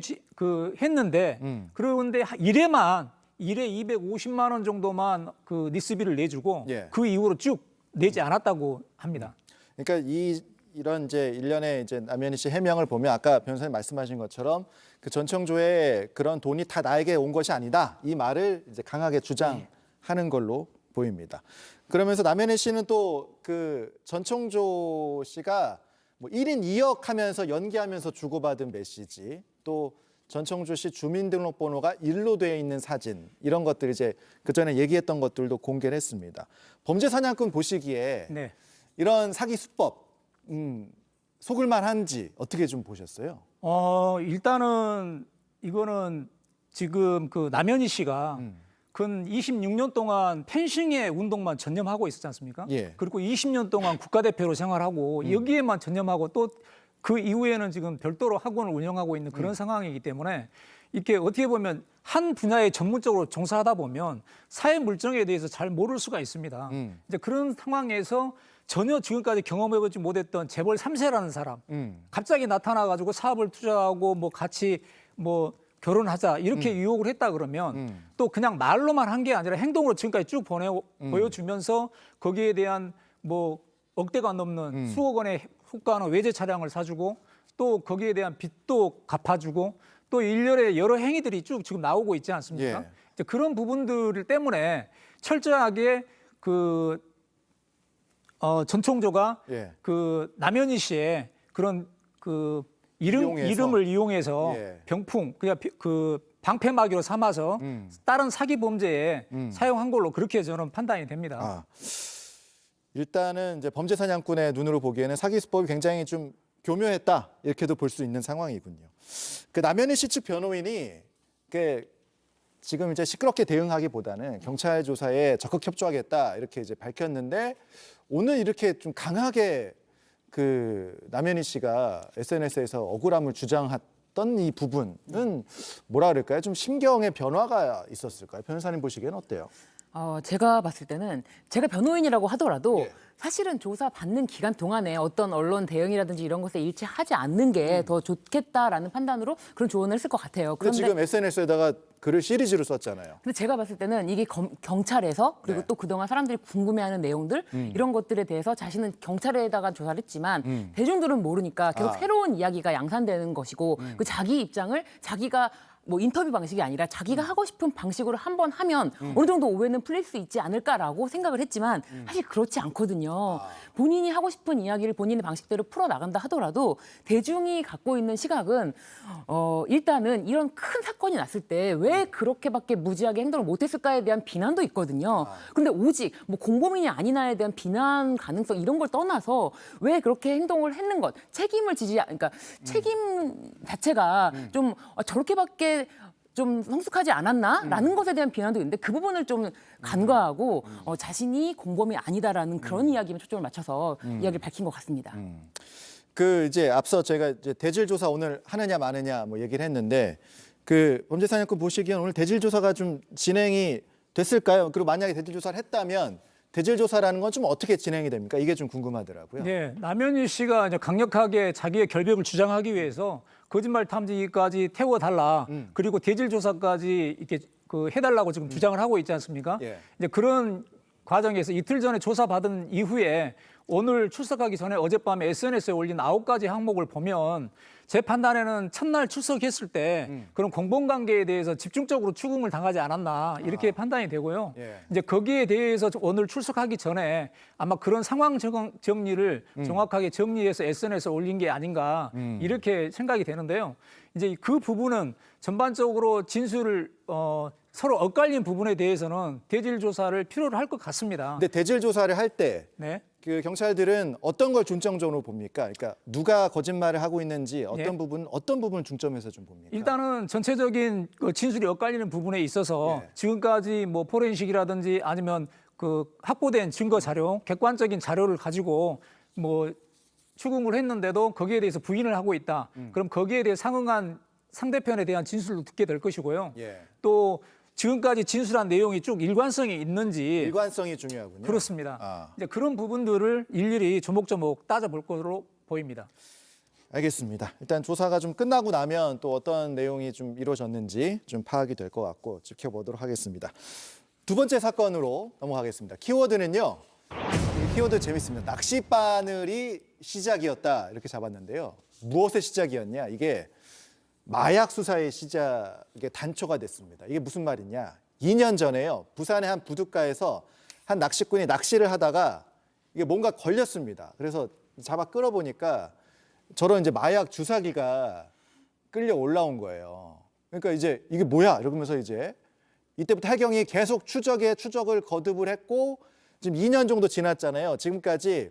했는데 그런데 1회에 250만 원 정도만 그 리스비를 내주고 예. 그 이후로 쭉 내지 않았다고 합니다. 그러니까 이런 이제 일련의 이제 남현희 씨 해명을 보면 아까 변호사님 말씀하신 것처럼 그 전청조의 그런 돈이 다 나에게 온 것이 아니다. 이 말을 이제 강하게 주장하는 걸로 보입니다. 그러면서 남현희 씨는 또 그 전청조 씨가 뭐 1인 2역 하면서 연기하면서 주고받은 메시지 또 전청조 씨 주민등록번호가 1로 되어 있는 사진 이런 것들 이제 그전에 얘기했던 것들도 공개를 했습니다. 범죄 사냥꾼 보시기에 네. 이런 사기 수법 속을만 한지 어떻게 좀 보셨어요? 일단은 이거는 지금 그 남현희 씨가 근 26년 동안 펜싱의 운동만 전념하고 있었지 않습니까? 예. 그리고 20년 동안 국가대표로 생활하고 여기에만 전념하고 또 그 이후에는 지금 별도로 학원을 운영하고 있는 그런 상황이기 때문에 이렇게 어떻게 보면 한 분야에 전문적으로 종사하다 보면 사회 물정에 대해서 잘 모를 수가 있습니다. 이제 그런 상황에서 전혀 지금까지 경험해보지 못했던 재벌 3세라는 사람 갑자기 나타나가지고 사업을 투자하고 뭐 같이 뭐 결혼하자 이렇게 유혹을 했다 그러면 또 그냥 말로만 한 게 아니라 행동으로 지금까지 쭉 보여주면서 거기에 대한 뭐 억대가 넘는 수억 원의 호가하는 외제 차량을 사주고 또 거기에 대한 빚도 갚아주고 또 일련의 여러 행위들이 쭉 지금 나오고 있지 않습니까? 예. 이제 그런 부분들 때문에 철저하게 그 전총조가 예. 그 남현희 씨의 그런 그 이용해서. 이름을 이용해서 예. 병풍 그 방패막이로 삼아서 다른 사기 범죄에 사용한 걸로 그렇게 저는 판단이 됩니다. 아, 일단은 이제 범죄 사냥꾼의 눈으로 보기에는 사기 수법이 굉장히 좀 교묘했다 이렇게도 볼 수 있는 상황이군요. 그 남현희 씨 측 변호인이 지금 이제 시끄럽게 대응하기보다는 경찰 조사에 적극 협조하겠다 이렇게 이제 밝혔는데 오늘 이렇게 좀 강하게 그 남현희 씨가 SNS에서 억울함을 주장했던 이 부분은 뭐라 그럴까요? 좀 심경의 변화가 있었을까요? 변호사님 보시기에는 어때요? 제가 봤을 때는 제가 변호인이라고 하더라도 예. 사실은 조사 받는 기간 동안에 어떤 언론 대응이라든지 이런 것에 일치하지 않는 게 더 좋겠다라는 판단으로 그런 조언을 했을 것 같아요. 근데 지금 SNS에다가 글을 시리즈로 썼잖아요. 근데 제가 봤을 때는 이게 경찰에서 그리고 네. 또 그동안 사람들이 궁금해하는 내용들 이런 것들에 대해서 자신은 경찰에다가 조사를 했지만 대중들은 모르니까 계속 새로운 이야기가 양산되는 것이고 그 자기 입장을 자기가 뭐 인터뷰 방식이 아니라 자기가 하고 싶은 방식으로 한번 하면 어느 정도 오해는 풀릴 수 있지 않을까라고 생각을 했지만 사실 그렇지 않거든요. 본인이 하고 싶은 이야기를 본인의 방식대로 풀어나간다 하더라도 대중이 갖고 있는 시각은 일단은 이런 큰 사건이 났을 때 왜 그렇게밖에 무지하게 행동을 못했을까에 대한 비난도 있거든요. 그런데 오직 뭐 공범인이 아니나에 대한 비난 가능성 이런 걸 떠나서 왜 그렇게 행동을 했는 것 책임을 그러니까 책임 자체가 좀 저렇게밖에 좀 성숙하지 않았나라는 것에 대한 비난도 있는데 그 부분을 좀 간과하고 자신이 공범이 아니다라는 그런 이야기에 초점을 맞춰서 이야기를 밝힌 것 같습니다. 그 이제 앞서 제가 이제 대질 조사 오늘 하느냐 마느냐 뭐 얘기를 했는데 그 범죄 사냥꾼 보시기엔 오늘 대질 조사가 좀 진행이 됐을까요? 그리고 만약에 대질 조사를 했다면 대질 조사라는 건 좀 어떻게 진행이 됩니까? 이게 좀 궁금하더라고요. 네, 남현희 씨가 이제 강력하게 자기의 결백을 주장하기 위해서 거짓말 탐지기까지 태워달라. 그리고 대질 조사까지 이렇게 그 해달라고 지금 주장을 하고 있지 않습니까? 예. 이제 그런 과정에서 이틀 전에 조사받은 이후에 오늘 출석하기 전에 어젯밤에 SNS에 올린 9가지 항목을 보면 제 판단에는 첫날 출석했을 때 그런 공범관계에 대해서 집중적으로 추궁을 당하지 않았나 이렇게 판단이 되고요. 예. 이제 거기에 대해서 오늘 출석하기 전에 아마 그런 상황 정리를 정확하게 정리해서 SNS에 올린 게 아닌가 이렇게 생각이 되는데요. 이제 그 부분은 전반적으로 진술을 서로 엇갈린 부분에 대해서는 대질 조사를 필요로 할 것 같습니다. 근데 대질 조사를 할 때 네. 그 경찰들은 어떤 걸 중점적으로 봅니까? 그러니까 누가 거짓말을 하고 있는지 예. 어떤 부분을 중점에서 좀 봅니까? 일단은 전체적인 그 진술이 엇갈리는 부분에 있어서 예. 지금까지 뭐 포렌식이라든지 아니면 그 확보된 증거 자료, 객관적인 자료를 가지고 뭐 추궁을 했는데도 거기에 대해서 부인을 하고 있다. 그럼 거기에 대해 상응한 상대편에 대한 진술도 듣게 될 것이고요. 예. 또 지금까지 진술한 내용이 쭉 일관성이 있는지 일관성이 중요하군요. 그렇습니다. 이제 그런 부분들을 일일이 조목조목 따져볼 것으로 보입니다. 알겠습니다. 일단 조사가 좀 끝나고 나면 또 어떤 내용이 좀 이루어졌는지 좀 파악이 될 것 같고 지켜보도록 하겠습니다. 두 번째 사건으로 넘어가겠습니다. 키워드는요. 이 키워드 재밌습니다. 낚싯바늘이 시작이었다 이렇게 잡았는데요. 무엇의 시작이었냐? 이게 마약 수사의 시작에 단초가 됐습니다. 이게 무슨 말이냐? 2년 전에요. 부산의 한 부둣가에서 한 낚시꾼이 낚시를 하다가 이게 뭔가 걸렸습니다. 그래서 잡아 끌어보니까 저런 이제 마약 주사기가 끌려 올라온 거예요. 그러니까 이제 이게 뭐야? 이러면서 이제 이때부터 해경이 계속 추적을 거듭을 했고 지금 2년 정도 지났잖아요. 지금까지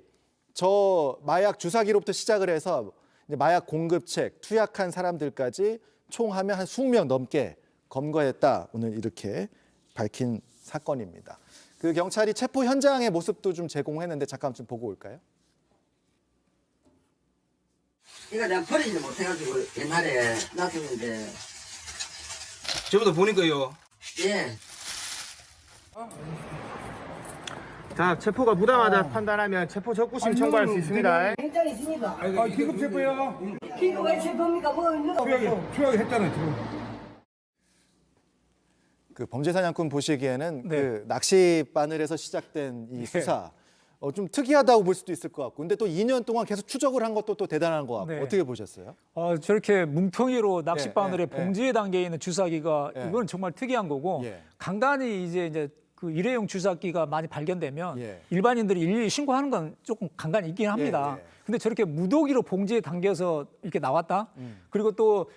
저 마약 주사기로부터 시작을 해서 이제 마약 공급책, 투약한 사람들까지 총 하면 한 20명 넘게 검거했다. 오늘 이렇게 밝힌 사건입니다. 그 경찰이 체포 현장의 모습도 좀 제공했는데 잠깐 좀 보고 올까요? 이거 내가 버리지 못해가지고 옛날에 놔뒀는데. 저보다 보니까요. 예. 자, 체포가 부당하다 판단하면 체포 적구심 청구할 수 있습니다. 현장에 있습니다. 기급 체포요. 기급 왜 체포입니까? 뭐 추하게 했잖아요, 지금. 그 범죄 사냥꾼 보시기에는 네. 그 낚시 바늘에서 시작된 이 수사 좀 특이하다고 볼 수도 있을 것 같고, 근데 또 2년 동안 계속 추적을 한 것도 또 대단한 것 같고, 네. 어떻게 보셨어요? 저렇게 뭉텅이로 낚싯바늘에 예, 예, 봉지에 담겨 있는 주사기가 예. 이건 정말 특이한 거고 예. 간간히 이제 그 일회용 주사기가 많이 발견되면 예. 일반인들이 일일이 신고하는 건 조금 간간히 있긴 합니다. 예, 예. 근데 저렇게 무더기로 봉지에 담겨서 이렇게 나왔다. 그리고 또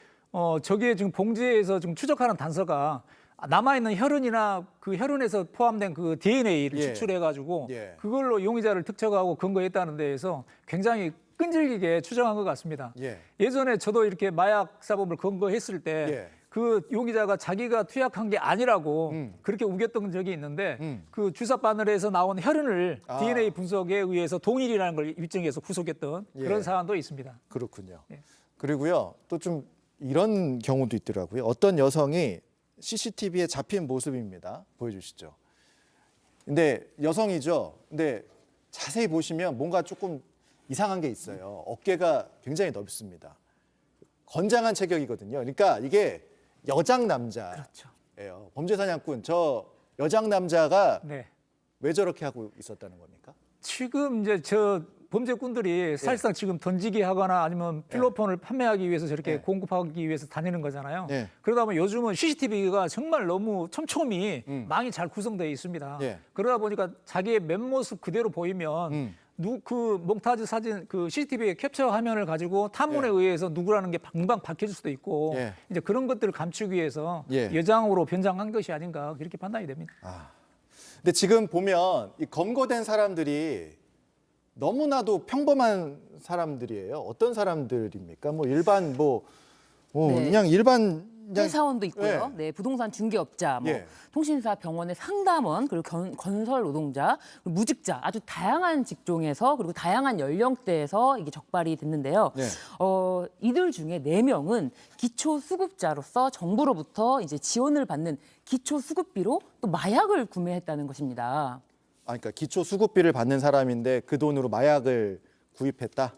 저기에 지금 봉지에서 지금 추적하는 단서가 남아있는 혈흔이나 그 혈흔에서 포함된 그 DNA를 예. 추출해가지고 예. 그걸로 용의자를 특정하고 근거했다는 데에서 굉장히 끈질기게 추정한 것 같습니다. 예. 예전에 저도 이렇게 마약 사범을 검거했을 때 예. 그 용의자가 자기가 투약한 게 아니라고 그렇게 우겼던 적이 있는데 그 주사 바늘에서 나온 혈흔을 아. DNA 분석에 의해서 동일이라는 걸 입증해서 구속했던 예. 그런 사안도 있습니다. 그렇군요. 예. 그리고요, 또 좀 이런 경우도 있더라고요. 어떤 여성이 CCTV에 잡힌 모습입니다. 보여주시죠. 근데 여성이죠. 근데 자세히 보시면 뭔가 조금 이상한 게 있어요. 어깨가 굉장히 넓습니다. 건장한 체격이거든요. 그러니까 이게 여장 남자예요. 그렇죠. 범죄 사냥꾼, 저 여장 남자가 네. 왜 저렇게 하고 있었다는 겁니까? 지금 이제 저 범죄꾼들이 사실상 지금 던지기 하거나 아니면 필로폰을 판매하기 위해서 저렇게 예. 공급하기 위해서 다니는 거잖아요. 예. 그러다 보면 요즘은 CCTV가 정말 너무 촘촘히 망이 잘 구성되어 있습니다. 예. 그러다 보니까 자기의 맨모습 그대로 보이면 그 몽타주 사진 그 CCTV 캡처 화면을 가지고 탐문에 예. 의해서 누구라는 게 금방 밝혀질 수도 있고 예. 이제 그런 것들을 감추기 위해서 예. 여장으로 변장한 것이 아닌가 그렇게 판단이 됩니다. 근데 지금 보면 이 검거된 사람들이 너무나도 평범한 사람들이에요. 어떤 사람들입니까? 뭐 일반 네. 그냥 일반 회사원도 있고요. 예. 네, 부동산 중개업자, 뭐 예. 통신사, 병원의 상담원, 그리고 건설 노동자, 그리고 무직자, 아주 다양한 직종에서 그리고 다양한 연령대에서 이게 적발이 됐는데요. 네. 이들 중에 4명은 기초 수급자로서 정부로부터 이제 지원을 받는 기초 수급비로 또 마약을 구매했다는 것입니다. 그러니까 기초 수급비를 받는 사람인데 그 돈으로 마약을 구입했다.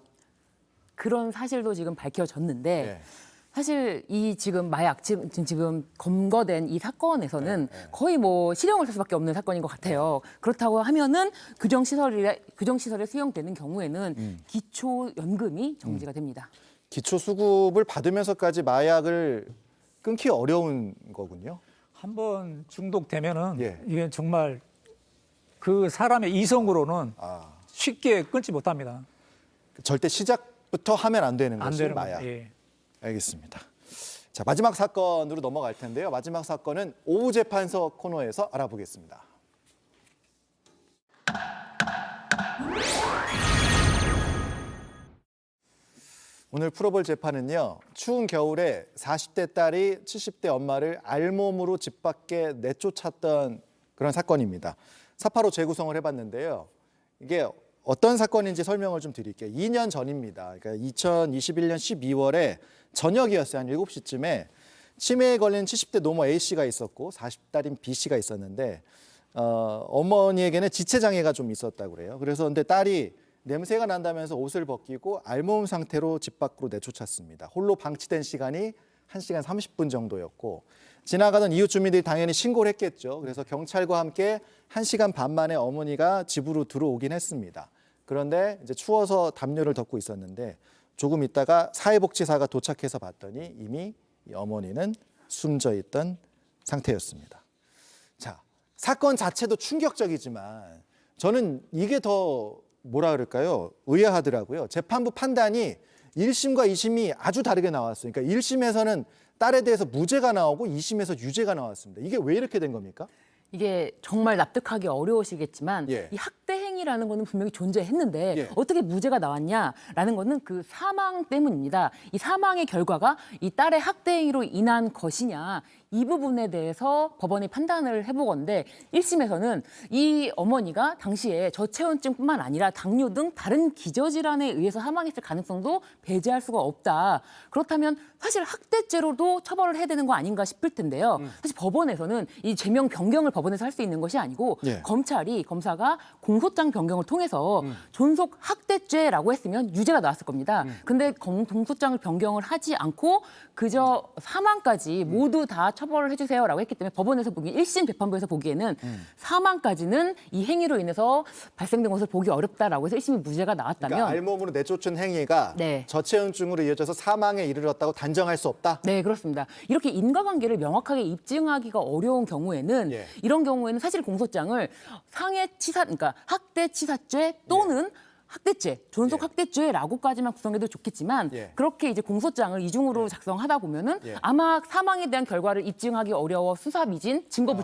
그런 사실도 지금 밝혀졌는데 예. 사실 이 지금 마약 지금 검거된 이 사건에서는 거의 뭐 실형을 살 수밖에 없는 사건인 것 같아요. 그렇다고 하면은 규정시설에 수용되는 경우에는 기초연금이 정지가 됩니다. 기초 수급을 받으면서까지 마약을 끊기 어려운 거군요. 한번 중독되면은 예. 이게 정말 그 사람의 이성으로는 쉽게 끊지 못합니다. 절대 시작부터 하면 안 되는 안 것이 되는 마약. 거예요. 예. 알겠습니다. 자, 마지막 사건으로 넘어갈 텐데요. 마지막 사건은 오후재판서 코너에서 알아보겠습니다. 오늘 풀어볼 재판은요. 추운 겨울에 40대 딸이 70대 엄마를 알몸으로 집 밖에 내쫓았던 그런 사건입니다. 4.85 재구성을 해봤는데요. 이게 어떤 사건인지 설명을 좀 드릴게요. 2년 전입니다. 그러니까 2021년 12월에 저녁이었어요. 한 7시쯤에 치매에 걸린 70대 노모 A씨가 있었고 40달인 B씨가 있었는데 어머니에게는 지체장애가 좀 있었다고 그래요. 그래서 근데 딸이 냄새가 난다면서 옷을 벗기고 알몸 상태로 집 밖으로 내쫓았습니다. 홀로 방치된 시간이 1시간 30분 정도였고 지나가던 이웃 주민들이 당연히 신고를 했겠죠. 그래서 경찰과 함께 1시간 반 만에 어머니가 집으로 들어오긴 했습니다. 그런데 이제 추워서 담요를 덮고 있었는데 조금 있다가 사회복지사가 도착해서 봤더니 이미 이 어머니는 숨져 있던 상태였습니다. 자, 사건 자체도 충격적이지만 저는 이게 더 뭐라 그럴까요? 의아하더라고요. 재판부 판단이 1심과 2심이 아주 다르게 나왔어요. 그러니까 1심에서는 딸에 대해서 무죄가 나오고 2심에서 유죄가 나왔습니다. 이게 왜 이렇게 된 겁니까? 이게 정말 납득하기 어려우시겠지만 예. 이 학대 행위라는 거는 분명히 존재했는데 예. 어떻게 무죄가 나왔냐라는 거는 그 사망 때문입니다. 이 사망의 결과가 이 딸의 학대 행위로 인한 것이냐 이 부분에 대해서 법원이 판단을 해보건데 1심에서는 이 어머니가 당시에 저체온증뿐만 아니라 당뇨 등 다른 기저질환에 의해서 사망했을 가능성도 배제할 수가 없다. 그렇다면 사실 학대죄로도 처벌을 해야 되는 거 아닌가 싶을 텐데요. 사실 법원에서는 이 제명 변경을 법원에서 할 수 있는 것이 아니고 예. 검사가 공소장 변경을 통해서 존속 학대죄라고 했으면 유죄가 나왔을 겁니다. 근데 공소장을 변경을 하지 않고 그저 사망까지 모두 다 처벌을 해주세요라고 했기 때문에 법원에서 보기 1심 재판부에서 보기에는 사망까지는 이 행위로 인해서 발생된 것을 보기 어렵다라고 해서 1심이 무죄가 나왔다면 그러니까 알몸으로 내쫓은 행위가 네. 저체온증으로 이어져서 사망에 이르렀다고 단정할 수 없다? 네, 그렇습니다. 이렇게 인과관계를 명확하게 입증하기가 어려운 경우에는 예. 이런 경우에는 사실 공소장을 그러니까 학대치사죄 또는 학대죄, 존속 예. 학대죄라고까지만 구성해도 좋겠지만 예. 그렇게 이제 공소장을 이중으로 작성하다 보면은 예. 아마 사망에 대한 결과를 입증하기 어려워 수사 미진, 증거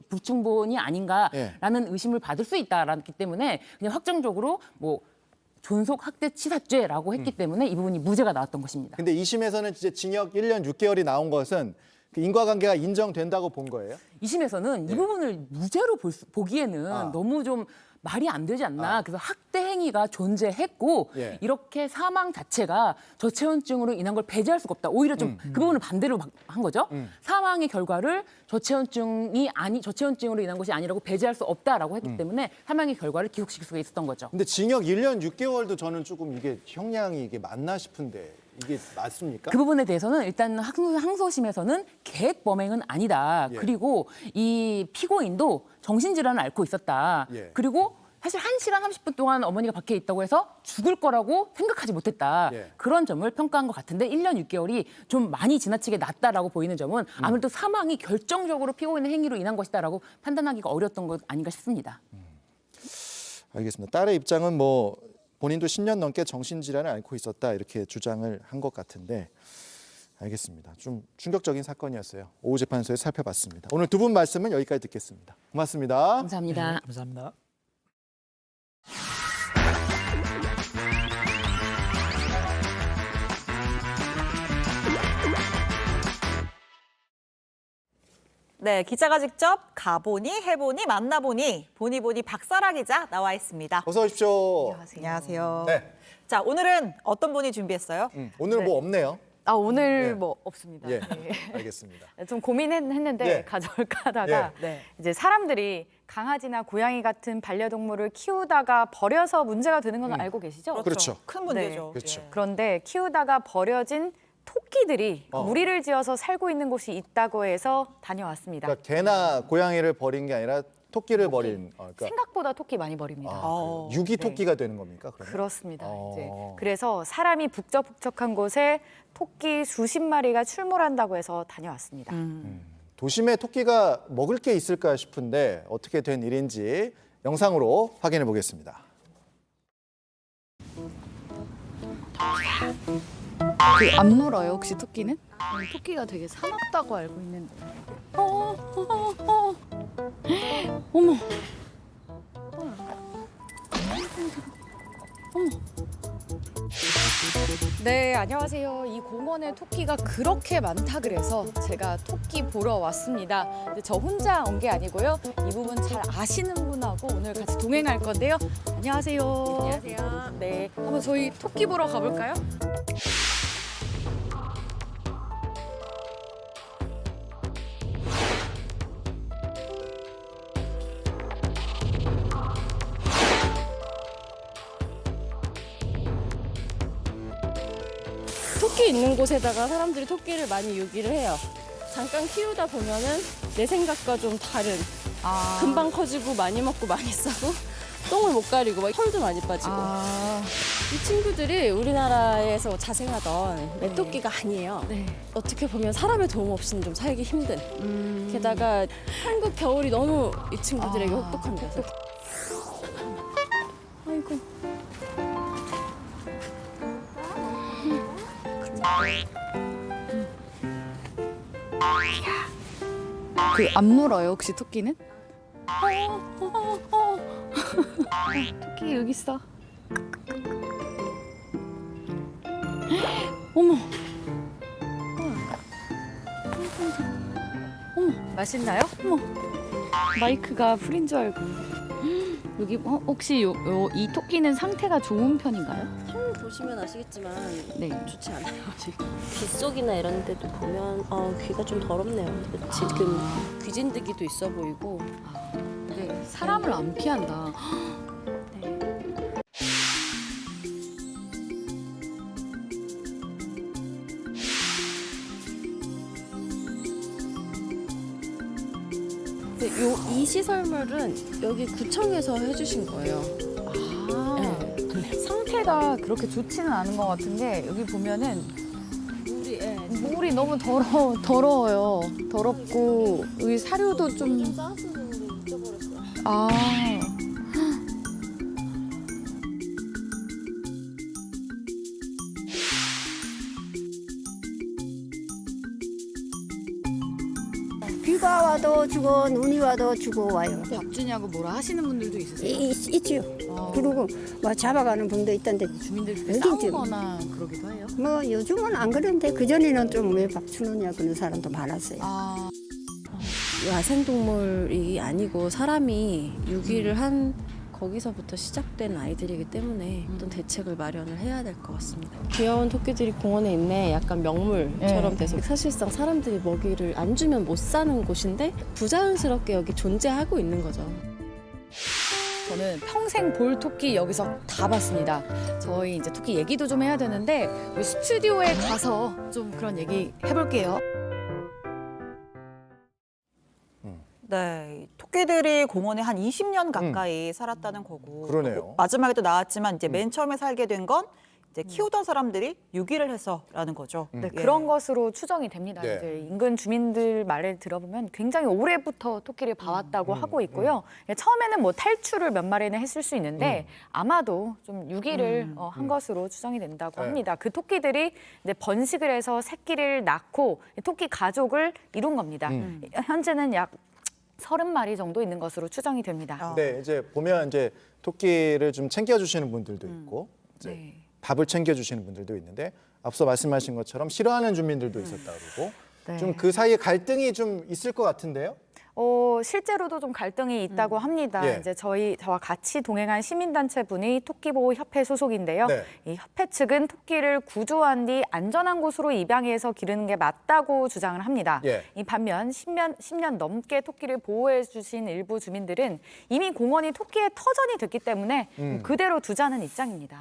불충분이 아닌가라는 의심을 받을 수 있다라기 때문에 그냥 확정적으로 뭐 존속 학대치사죄라고 했기 때문에 이 부분이 무죄가 나왔던 것입니다. 근데 2심에서는 이제 징역 1년 6개월이 나온 것은 그 인과관계가 인정된다고 본 거예요? 2심에서는 이 부분을 무죄로 보기에는 너무 좀 말이 안 되지 않나. 그래서 학대 행위가 존재했고 예. 이렇게 사망 자체가 저체온증으로 인한 걸 배제할 수가 없다. 오히려 좀 그 부분을 반대로 한 거죠. 사망의 결과를 저체온증으로 인한 것이 아니라고 배제할 수 없다라고 했기 때문에 사망의 결과를 기록시킬 수가 있었던 거죠. 근데 징역 1년 6개월도 저는 조금 이게 형량이 이게 맞나 싶은데 이게 맞습니까? 그 부분에 대해서는 일단 항소심에서는 계획 범행은 아니다. 예. 그리고 이 피고인도 정신질환을 앓고 있었다. 예. 그리고 사실 1시간 30분 동안 어머니가 밖에 있다고 해서 죽을 거라고 생각하지 못했다. 예. 그런 점을 평가한 것 같은데 1년 6개월이 좀 많이 지나치게 낮다라고 보이는 점은 아무래도 사망이 결정적으로 피고인의 행위로 인한 것이다라고 판단하기가 어려웠던 것 아닌가 싶습니다. 알겠습니다. 딸의 입장은 뭐 본인도 10년 넘게 정신질환을 앓고 있었다 이렇게 주장을 한 것 같은데 알겠습니다. 좀 충격적인 사건이었어요. 오후 재판소에 살펴봤습니다. 오늘 두 분 말씀은 여기까지 듣겠습니다. 고맙습니다. 감사합니다. 네, 감사합니다. 네, 기자가 직접 가보니 해보니 만나보니 보니 박사라 기자 나와 있습니다. 어서 오십시오. 안녕하세요. 네. 자, 오늘은 어떤 분이 준비했어요? 오늘 뭐 없네요. 아 오늘 예. 뭐 없습니다. 예, 네. 알겠습니다. 좀 고민했는데 예. 가져올까 하다가 네. 이제 사람들이 강아지나 고양이 같은 반려동물을 키우다가 버려서 문제가 되는 건 알고 계시죠? 그렇죠. 큰 문제죠. 그렇죠. 예. 그런데 키우다가 버려진 토끼들이 무리를 지어서 살고 있는 곳이 있다고 해서 다녀왔습니다. 그러니까 개나 고양이를 버린 게 아니라 토끼를 버린. 그러니까 생각보다 토끼 많이 버립니다. 유기 토끼가 되는 겁니까? 그러면? 그렇습니다. 이제 어. 그래서 사람이 북적북적한 곳에 토끼 수십 마리가 출몰한다고 해서 다녀왔습니다. 도심에 토끼가 먹을 게 있을까 싶은데 어떻게 된 일인지 영상으로 확인해 보겠습니다. 안 물어요 혹시 토끼는? 토끼가 되게 사납다고 알고 있는데. 어머. 네, 안녕하세요. 이 공원에 토끼가 그렇게 많다 그래서 제가 토끼 보러 왔습니다. 근데 저 혼자 온 게 아니고요. 이 부분 잘 아시는 분하고 오늘 같이 동행할 건데요. 안녕하세요. 안녕하세요. 네, 한번 저희 토끼 보러 가볼까요? 토끼 있는 곳에다가 사람들이 토끼를 많이 유기를 해요. 잠깐 키우다 보면은 내 생각과 좀 다른 금방 커지고 많이 먹고 많이 싸고 똥을 못 가리고 막 털도 많이 빠지고 이 친구들이 우리나라에서 자생하던 메토끼가 아니에요. 어떻게 보면 사람의 도움 없이는 좀 살기 힘든 게다가 한국 겨울이 너무 이 친구들에게 혹독합니다. 아이고. 안 물어요 혹시 토끼는? 토끼 여기 있어. 어머. 맛있나요? 마이크가 풀인 줄 알고. 여기 혹시 이 토끼는 상태가 좋은 편인가요? 털 보시면 아시겠지만 네. 좋지 않아요. 지금 빗속이나 이런 데도 보면 귀가 좀 더럽네요. 지금 귀진드기도 있어 보이고. 네, 사람을 안 피한다. 이 시설물은 여기 구청에서 해주신 거예요. 상태가 그렇게 좋지는 않은 것 같은 게 여기 보면은 물이 너무 더러워요. 더럽고 여기 사료도 좀 아. 비가 와도 주고 눈이 와도 주고 와요. 밥 주냐고 뭐라 하시는 분들도 있으세요? 있지요. 그리고 뭐 잡아가는 분도 있던데. 주민들끼리 여긴 좀 싸우거나 그러기도 해요? 뭐 요즘은 안 그런데 그전에는 좀 왜 밥 주느냐 그런 사람도 많았어요. 야생동물이 아니고 사람이 유기를 한 거기서부터 시작된 아이들이기 때문에 어떤 대책을 마련을 해야 될 것 같습니다. 귀여운 토끼들이 공원에 있네. 약간 명물처럼 돼서 사실상 사람들이 먹이를 안 주면 못 사는 곳인데 부자연스럽게 여기 존재하고 있는 거죠. 저는 평생 볼 토끼 여기서 다 봤습니다. 저희 이제 토끼 얘기도 좀 해야 되는데 우리 스튜디오에 가서 좀 그런 얘기 해볼게요. 네, 토끼들이 공원에 한 20년 가까이 살았다는 거고. 그러네요. 마지막에 또 나왔지만 이제 맨 처음에 살게 된 건 이제 키우던 사람들이 유기를 해서라는 거죠. 네, 그런 것으로 추정이 됩니다. 네. 이제 인근 주민들 말을 들어보면 굉장히 오래부터 토끼를 봐왔다고 하고 있고요. 처음에는 뭐 탈출을 몇 마리는 했을 수 있는데 아마도 좀 유기를 한 것으로 추정이 된다고 합니다. 그 토끼들이 이제 번식을 해서 새끼를 낳고 토끼 가족을 이룬 겁니다. 현재는 약 30마리 정도 있는 것으로 추정이 됩니다. 네, 이제 보면 이제 토끼를 좀 챙겨주시는 분들도 있고 이제 밥을 챙겨주시는 분들도 있는데 앞서 말씀하신 것처럼 싫어하는 주민들도 있었다 그러고 좀 그 사이에 갈등이 좀 있을 것 같은데요. 실제로도 좀 갈등이 있다고 합니다. 예. 이제 저와 같이 동행한 시민단체 분이 토끼보호협회 소속인데요. 네. 이 협회 측은 토끼를 구조한 뒤 안전한 곳으로 입양해서 기르는 게 맞다고 주장을 합니다. 예. 이 반면 10년 넘게 토끼를 보호해 주신 일부 주민들은 이미 공원이 토끼의 터전이 됐기 때문에 그대로 두자는 입장입니다.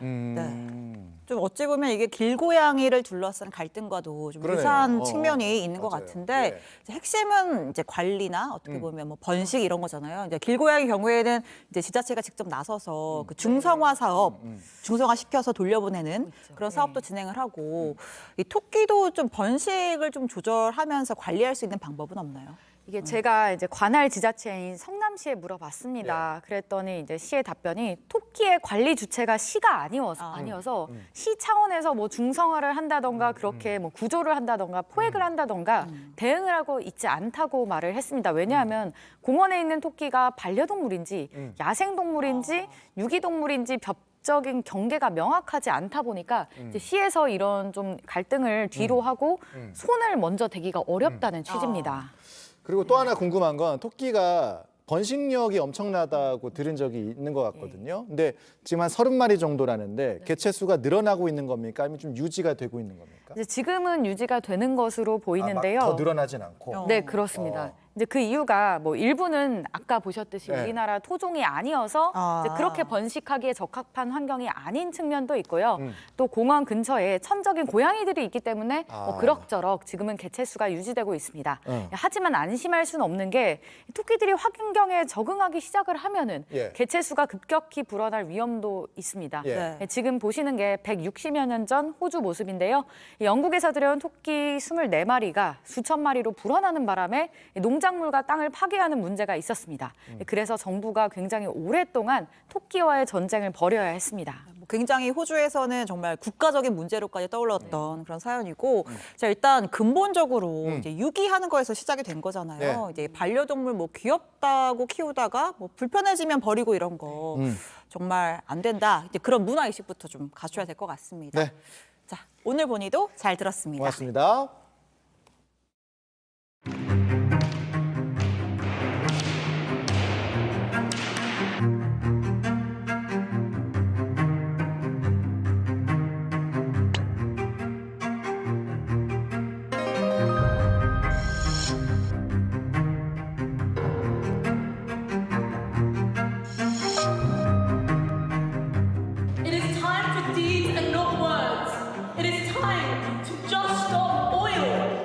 좀 어찌 보면 이게 길고양이를 둘러싼 갈등과도 좀 그러네요. 유사한 측면이 있는 것 맞아요. 같은데 이제 핵심은 이제 관리나 어떻게 보면 뭐 번식 이런 거잖아요. 이제 길고양이 경우에는 이제 지자체가 직접 나서서 그 중성화 사업, 중성화 시켜서 돌려보내는 그런 사업도 진행을 하고 이 토끼도 좀 번식을 좀 조절하면서 관리할 수 있는 방법은 없나요? 이게 제가 이제 관할 지자체인 성남시에 물어봤습니다. 그랬더니 이제 시의 답변이 토끼의 관리 주체가 시가 아니어서 시 차원에서 뭐 중성화를 한다던가 그렇게 뭐 구조를 한다던가 포획을 한다던가 대응을 하고 있지 않다고 말을 했습니다. 왜냐하면 공원에 있는 토끼가 반려동물인지 야생동물인지 유기동물인지 적인 경계가 명확하지 않다 보니까 이제 시에서 이런 좀 갈등을 뒤로 하고 손을 먼저 대기가 어렵다는 취지입니다. 그리고 또 하나 궁금한 건 토끼가 번식력이 엄청나다고 들은 적이 있는 것 같거든요. 근데 지금 한 30마리 정도라는데 개체 수가 늘어나고 있는 겁니까? 아니면 좀 유지가 되고 있는 겁니까? 이제 지금은 유지가 되는 것으로 보이는데요. 더 늘어나진 않고. 네, 그렇습니다. 이제 그 이유가 뭐 일부는 아까 보셨듯이 우리나라 토종이 아니어서 이제 그렇게 번식하기에 적합한 환경이 아닌 측면도 있고요. 또 공원 근처에 천적인 고양이들이 있기 때문에 뭐 그럭저럭 지금은 개체 수가 유지되고 있습니다. 하지만 안심할 수는 없는 게 토끼들이 환경에 적응하기 시작을 하면은 개체 수가 급격히 불어날 위험도 있습니다. 지금 보시는 게 160여 년 전 호주 모습인데요. 영국에서 들여온 토끼 24마리가 수천 마리로 불어나는 바람에 농작물과 땅을 파괴하는 문제가 있었습니다. 그래서 정부가 굉장히 오랫동안 토끼와의 전쟁을 벌여야 했습니다. 굉장히 호주에서는 정말 국가적인 문제로까지 떠올랐던 그런 사연이고, 자, 일단 근본적으로 이제 유기하는 거에서 시작이 된 거잖아요. 이제 반려동물 뭐 귀엽다고 키우다가 뭐 불편해지면 버리고 이런 거 정말 안 된다. 이제 그런 문화 의식부터 좀 갖춰야 될 것 같습니다. 자, 오늘 본의도 잘 들었습니다. 고맙습니다. It is time for deeds and not words. It is time to just stop oil.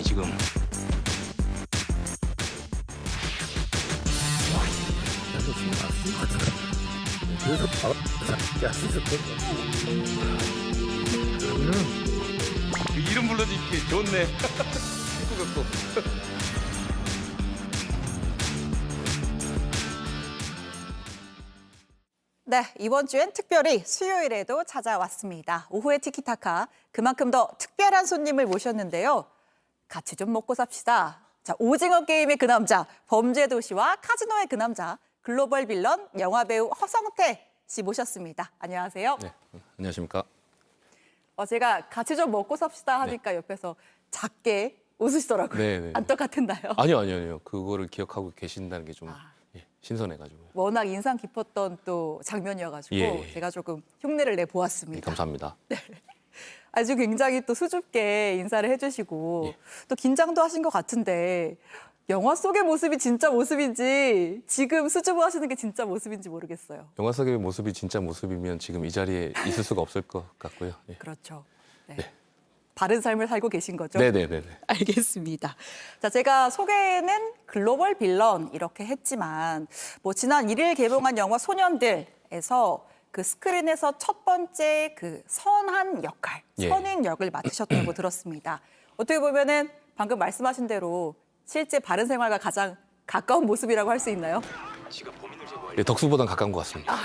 상황이 지금. 이름 불러주기 좋네. 네, 이번 주엔 특별히 수요일에도 찾아왔습니다. 오후의 티키타카, 그만큼 더 특별한 손님을 모셨는데요. 같이 좀 먹고 삽시다. 자, 오징어 게임의 그 남자, 범죄도시와 카지노의 그 남자, 글로벌 빌런 영화배우 허성태 씨 모셨습니다. 안녕하세요. 네, 안녕하십니까. 제가 같이 좀 먹고 삽시다 하니까 옆에서 작게 웃으시더라고요. 네. 안 똑같은가요? 아니요. 그거를 기억하고 계신다는 게 좀 신선해가지고요. 워낙 인상 깊었던 또 장면이어가지고 예. 제가 조금 흉내를 내보았습니다. 네, 감사합니다. 아주 굉장히 또 수줍게 인사를 해주시고 또 긴장도 하신 것 같은데 영화 속의 모습이 진짜 모습인지 지금 수줍어하시는 게 진짜 모습인지 모르겠어요. 영화 속의 모습이 진짜 모습이면 지금 이 자리에 있을 수가 없을 것 같고요. 예. 그렇죠. 네. 바른 삶을 살고 계신 거죠? 네네네. 알겠습니다. 자, 제가 소개는 글로벌 빌런 이렇게 했지만 뭐 지난 1일 개봉한 영화 소년들에서 그 스크린에서 첫 번째 그 선한 역할, 선인 역을 맡으셨다고 들었습니다. 어떻게 보면은 방금 말씀하신 대로 실제 바른 생활과 가장 가까운 모습이라고 할 수 있나요? 네, 덕수보단 가까운 것 같습니다.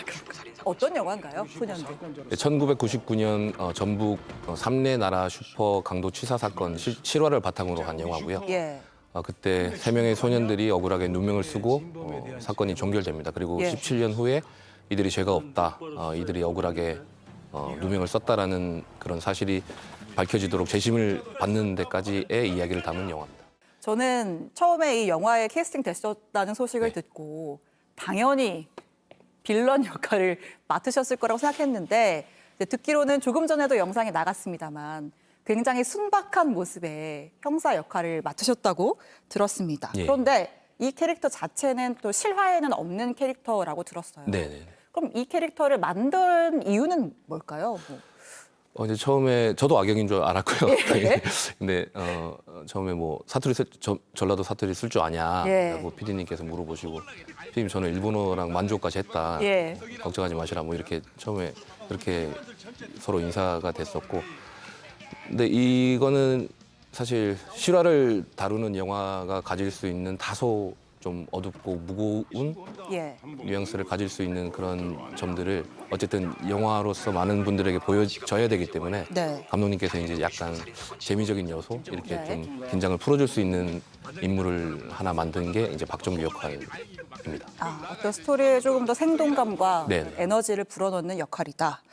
어떤 영화인가요, 소년들? 1999년 전북 3례 나라 슈퍼 강도 치사 사건 실화를 바탕으로 한 영화고요. 예. 그때 3명의 소년들이 억울하게 누명을 쓰고 사건이 종결됩니다. 그리고 예. 17년 후에 이들이 죄가 없다, 이들이 억울하게 누명을 썼다라는 그런 사실이 밝혀지도록 재심을 받는 데까지의 이야기를 담은 영화입니다. 저는 처음에 이 영화에 캐스팅 됐었다는 소식을 듣고 당연히 빌런 역할을 맡으셨을 거라고 생각했는데 듣기로는 조금 전에도 영상이 나갔습니다만 굉장히 순박한 모습의 형사 역할을 맡으셨다고 들었습니다. 예. 그런데 이 캐릭터 자체는 또 실화에는 없는 캐릭터라고 들었어요. 네네. 그럼 이 캐릭터를 만든 이유는 뭘까요? 이제 처음에 저도 악역인 줄 알았고요. 예. 근데 처음에 뭐 전라도 사투리 쓸 줄 아냐라고 예. PD님께서 물어보시고 PD님 저는 일본어랑 만조까지 했다. 예. 걱정하지 마시라 뭐 이렇게 처음에 그렇게 서로 인사가 됐었고 근데 이거는 사실 실화를 다루는 영화가 가질 수 있는 다소 좀 어둡고 무거운 예. 뉘앙스를 가질 수 있는 그런 점들을 어쨌든 영화로서 많은 분들에게 보여줘야 되기 때문에 네. 감독님께서 이제 약간 재미적인 요소 이렇게 네. 좀 긴장을 풀어줄 수 있는 인물을 하나 만든 게 이제 박정규 역할입니다. 어떤 스토리에 조금 더 생동감과 네. 에너지를 불어넣는 역할이다.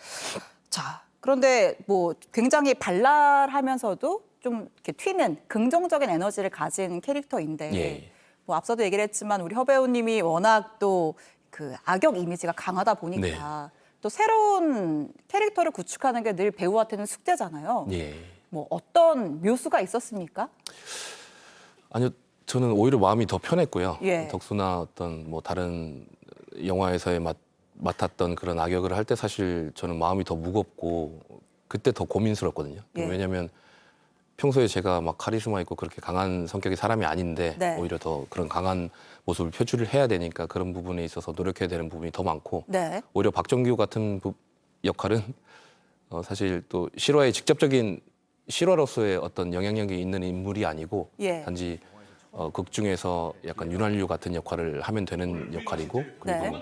자, 그런데 뭐 굉장히 발랄하면서도 좀 이렇게 튀는 긍정적인 에너지를 가진 캐릭터인데 예. 뭐 앞서도 얘기를 했지만 우리 허 배우님이 워낙 또 그 악역 이미지가 강하다 보니까 또 새로운 캐릭터를 구축하는 게 늘 배우한테는 숙제잖아요. 예. 뭐 어떤 묘수가 있었습니까? 아니요, 저는 오히려 마음이 더 편했고요. 예. 덕수나 어떤 뭐 다른 영화에서의 맡았던 그런 악역을 할 때 사실 저는 마음이 더 무겁고 그때 더 고민스럽거든요. 예. 왜냐하면 평소에 제가 막 카리스마 있고 그렇게 강한 성격의 사람이 아닌데 네. 오히려 더 그런 강한 모습을 표출을 해야 되니까 그런 부분에 있어서 노력해야 되는 부분이 더 많고 네. 오히려 박정규 같은 역할은 사실 또 실화의 직접적인 실화로서의 어떤 영향력이 있는 인물이 아니고 예. 단지 극 중에서 약간 윤활유 같은 역할을 하면 되는 역할이고 그리고 네.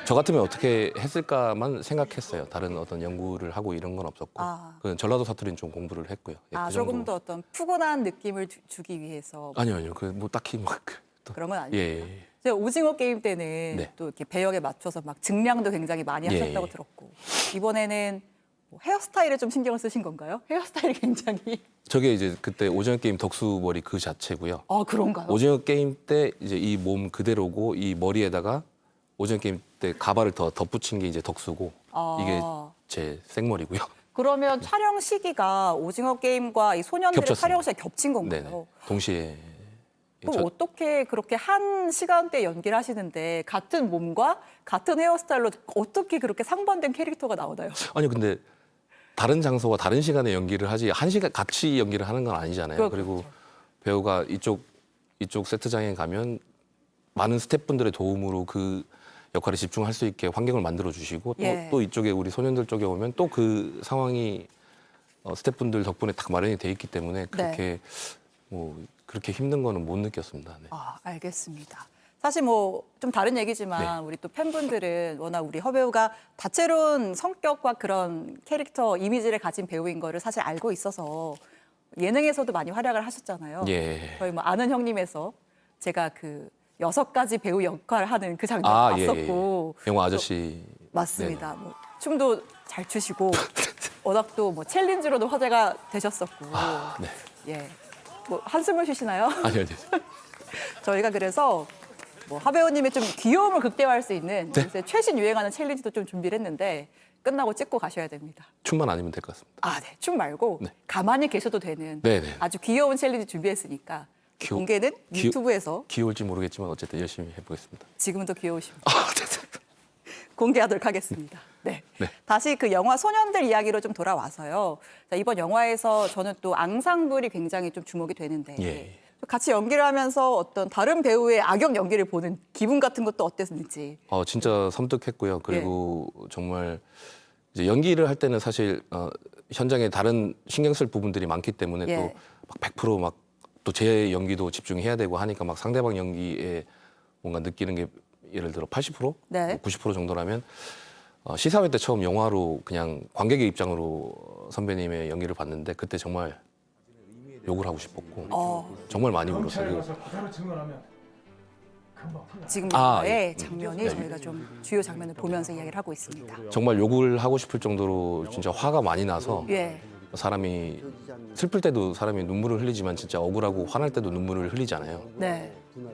저 같으면 어떻게 했을까만 생각했어요. 다른 어떤 연구를 하고 이런 건 없었고 그 전라도 사투리는 좀 공부를 했고요. 예, 그 조금 정도. 더 어떤 푸근한 느낌을 주기 위해서 아니요. 그 뭐 딱히 뭐 그런 건 아니에요. 예. 제가 오징어 게임 때는 네. 또 이렇게 배역에 맞춰서 막 증량도 굉장히 많이 예. 하셨다고 들었고 이번에는 뭐 헤어스타일에 좀 신경을 쓰신 건가요? 헤어스타일이 굉장히 저게 이제 그때 오징어 게임 덕수 머리 그 자체고요. 그런가요? 오징어 게임 때 이제 이 몸 그대로고 이 머리에다가 오징어 게임 때 가발을 더 덧붙인 게 이제 덕수고 이게 제 생머리고요. 그러면 촬영 시기가 오징어 게임과 이 소년들의 겹쳤습니다. 촬영 시기가 겹친 건가요? 네네. 동시에 그럼 어떻게 그렇게 한 시간대 연기를 하시는데 같은 몸과 같은 헤어스타일로 어떻게 그렇게 상반된 캐릭터가 나오나요? 아니 근데 다른 장소와 다른 시간에 연기를 하지 한 시간 같이 연기를 하는 건 아니잖아요. 그리고 배우가 이쪽 세트장에 가면 많은 스태프분들의 도움으로 그 역할에 집중할 수 있게 환경을 만들어 주시고 예. 또 이쪽에 우리 소년들 쪽에 오면 또 그 상황이 스태프분들 덕분에 딱 마련이 돼 있기 때문에 그렇게 뭐 그렇게 힘든 거는 못 느꼈습니다. 네. 아, 알겠습니다. 사실 뭐 좀 다른 얘기지만 우리 또 팬분들은 워낙 우리 허배우가 다채로운 성격과 그런 캐릭터 이미지를 가진 배우인 거를 사실 알고 있어서 예능에서도 많이 활약을 하셨잖아요. 예. 저희 뭐 아는 형님에서 제가 그 6가지 배우 역할을 하는 그 장면 봤었고 영화 아저씨. 맞습니다. 뭐 춤도 잘 추시고 워낙 또 뭐 챌린지로도 화제가 되셨었고 네. 예. 뭐 한숨을 쉬시나요? 아니요. 저희가 그래서 뭐 하배우님의 좀 귀여움을 극대화할 수 있는 요새 최신 유행하는 챌린지도 좀 준비를 했는데 끝나고 찍고 가셔야 됩니다. 춤만 아니면 될 것 같습니다. 아, 네. 춤 말고 가만히 계셔도 되는 네네. 아주 귀여운 챌린지 준비했으니까 공개는 유튜브에서 귀여울지 모르겠지만 어쨌든 열심히 해보겠습니다. 지금은 더 귀여우십니다. 공개하도록 하겠습니다. 네. 네. 다시 그 영화 소년들 이야기로 좀 돌아와서요. 자, 이번 영화에서 저는 또 앙상블이 굉장히 좀 주목이 되는데 예. 같이 연기를 하면서 어떤 다른 배우의 악역 연기를 보는 기분 같은 것도 어땠는지. 진짜 섬뜩했고요. 그리고 정말 이제 연기를 할 때는 사실 현장에 다른 신경 쓸 부분들이 많기 때문에 또 막 100% 막 또 제 연기도 집중해야 되고 하니까 막 상대방 연기에 뭔가 느끼는 게 예를 들어 80%, 네. 90% 정도라면 시사회 때 처음 영화로 그냥 관객의 입장으로 선배님의 연기를 봤는데 그때 정말 욕을 하고 싶었고 정말 많이 울었어요. 지금 영화의 장면이 저희가 좀 주요 장면을 보면서 이야기를 하고 있습니다. 정말 욕을 하고 싶을 정도로 진짜 화가 많이 나서 예. 사람이 슬플 때도 사람이 눈물을 흘리지만 진짜 억울하고 화날 때도 눈물을 흘리잖아요. 네.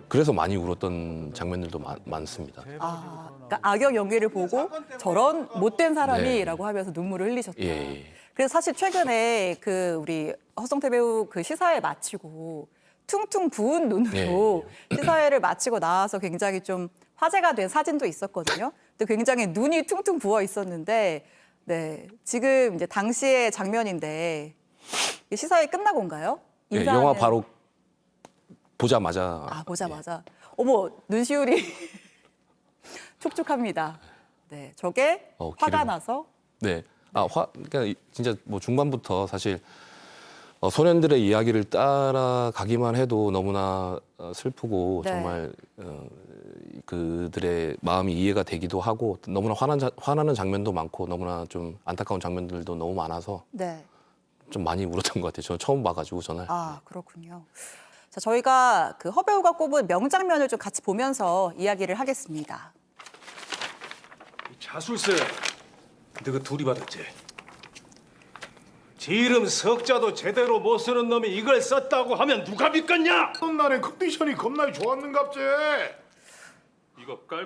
그래서 많이 울었던 장면들도 많습니다. 아, 그러니까 악역 연기를 보고 저런 못된 사람이라고 하면서 눈물을 흘리셨다. 예. 그래서 사실 최근에 그 우리 허성태 배우 그 시사회 마치고 퉁퉁 부은 눈으로 시사회를 마치고 나와서 굉장히 좀 화제가 된 사진도 있었거든요. 근데 굉장히 눈이 퉁퉁 부어 있었는데, 네 지금 이제 당시의 장면인데 시사회 끝나고인가요? 예, 영화 바로 보자마자. 보자마자. 어머 눈시울이 촉촉합니다. 네, 저게 화가 나서. 네, 그러니까 진짜 뭐 중반부터 사실 소년들의 이야기를 따라가기만 해도 너무나 슬프고 정말 그들의 마음이 이해가 되기도 하고 너무나 화나는 장면도 많고 너무나 좀 안타까운 장면들도 너무 많아서 좀 많이 울었던 것 같아요. 저 처음 봐가지고 전날. 아, 그렇군요. 자, 저희가 그 허배우가 꼽은 명장면을 좀 같이 보면서 이야기를 하겠습니다. 자술세 너그 둘이 받았지? 지 이름 석자도 제대로 못 쓰는 놈이 이걸 썼다고 하면 누가 믿겠냐? 날에 컨디션이 겁나 좋았는갑제.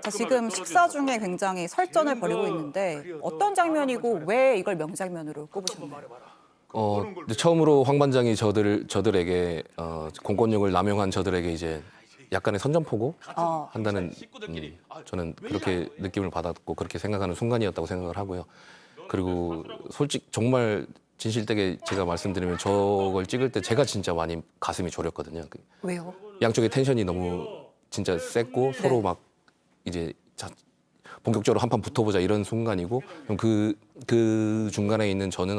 자, 지금 식사 중에 굉장히 설전을 벌이고 있는데 어떤 장면이고 왜 이걸 명장면으로 꼽으셨나요? 근데 처음으로 황 반장이 저들에게 공권력을 남용한 저들에게 이제 약간의 선전포고 한다는 저는 그렇게 느낌을 받았고 그렇게 생각하는 순간이었다고 생각을 하고요. 그리고 솔직히 정말 진실되게 제가 말씀드리면 저걸 찍을 때 제가 진짜 많이 가슴이 졸였거든요. 왜요? 양쪽의 텐션이 너무 진짜 셌고 서로 막 이제 본격적으로 한판 붙어보자 이런 순간이고 그 중간에 있는 저는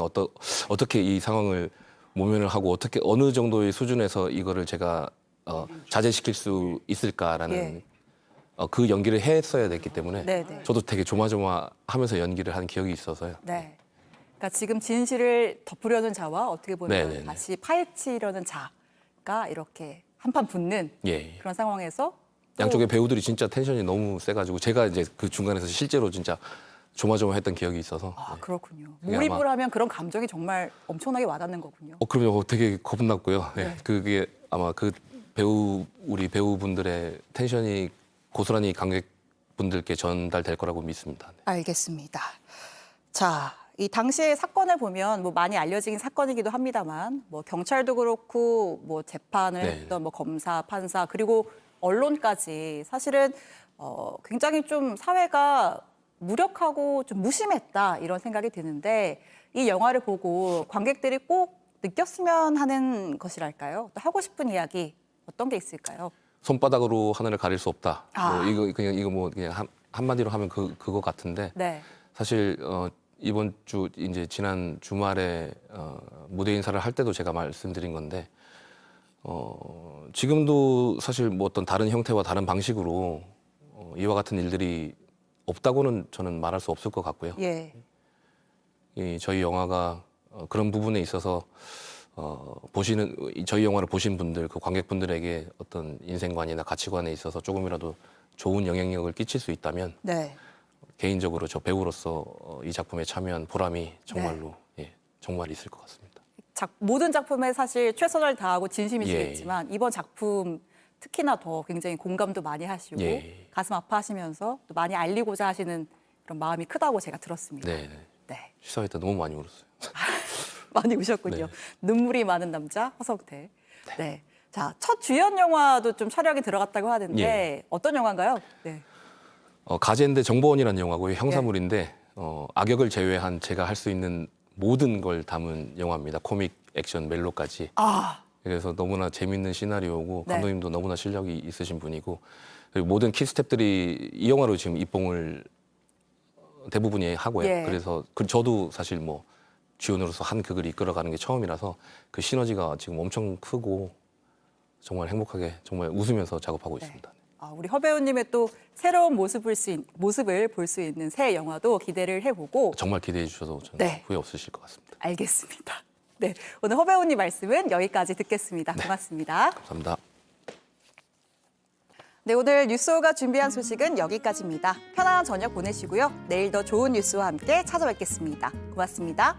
어떻게 이 상황을 모면을 하고 어떻게 어느 정도의 수준에서 이거를 제가 자제시킬 수 있을까라는 그 연기를 했어야 됐기 때문에 저도 되게 조마조마하면서 연기를 한 기억이 있어서요. 네. 그러니까 지금 진실을 덮으려는 자와 어떻게 보면 다시 파헤치려는 자가 이렇게 한판 붙는 그런 상황에서 양쪽의 배우들이 진짜 텐션이 너무 세가지고 제가 이제 그 중간에서 실제로 진짜 조마조마했던 기억이 있어서. 그렇군요. 몰입을 하면 그런 감정이 정말 엄청나게 와닿는 거군요. 그럼요. 되게 겁났고요. 그게 아마 우리 배우분들의 텐션이 고스란히 관객분들께 전달될 거라고 믿습니다. 알겠습니다. 자, 이 당시의 사건을 보면 뭐 많이 알려진 사건이기도 합니다만 뭐 경찰도 그렇고 뭐 재판을 했던 뭐 검사, 판사 그리고 언론까지 사실은 굉장히 좀 사회가 무력하고 좀 무심했다 이런 생각이 드는데 이 영화를 보고 관객들이 꼭 느꼈으면 하는 것이랄까요? 또 하고 싶은 이야기 어떤 게 있을까요? 손바닥으로 하늘을 가릴 수 없다. 아. 뭐 이거 뭐 그냥 한마디로 하면 그거 같은데 네. 사실 이번 주 이제 지난 주말에 무대 인사를 할 때도 제가 말씀드린 건데 지금도 사실 뭐 어떤 다른 형태와 다른 방식으로 이와 같은 일들이 없다고는 저는 말할 수 없을 것 같고요. 예. 저희 영화가 그런 부분에 있어서 저희 영화를 보신 분들, 그 관객분들에게 어떤 인생관이나 가치관에 있어서 조금이라도 좋은 영향력을 끼칠 수 있다면 네. 개인적으로 저 배우로서 이 작품에 참여한 보람이 정말로 정말 있을 것 같습니다. 모든 작품에 사실 최선을 다하고 진심이시겠지만 예. 이번 작품 특히나 더 굉장히 공감도 많이 하시고 예. 가슴 아파하시면서 또 많이 알리고자 하시는 그런 마음이 크다고 제가 들었습니다. 네. 네. 시사회 때 너무 많이 울었어요. 많이 우셨군요. 네. 눈물이 많은 남자 허성태. 네. 자, 첫 주연 영화도 좀 촬영이 들어갔다고 하는데 예. 어떤 영화인가요? 네. 가제인데 정보원이라는 영화고요. 형사물인데 악역을 제외한 제가 할 수 있는 모든 걸 담은 영화입니다. 코믹, 액션, 멜로까지. 아. 그래서 너무나 재밌는 시나리오고 네. 감독님도 너무나 실력이 있으신 분이고 그리고 모든 키스텝들이 이 영화로 지금 입봉을 대부분이 하고요. 예. 그래서 저도 사실 뭐 주연으로서 한 극을 이끌어가는 게 처음이라서 그 시너지가 지금 엄청 크고 정말 행복하게 정말 웃으면서 작업하고 있습니다. 우리 허 배우님의 또 새로운 모습을 볼 수 있는 새 영화도 기대를 해보고 정말 기대해 주셔도 저는 네. 후회 없으실 것 같습니다. 알겠습니다. 네, 오늘 허 배우님 말씀은 여기까지 듣겠습니다. 고맙습니다. 감사합니다. 네, 오늘 뉴스호가 준비한 소식은 여기까지입니다. 편안한 저녁 보내시고요. 내일 더 좋은 뉴스와 함께 찾아뵙겠습니다. 고맙습니다.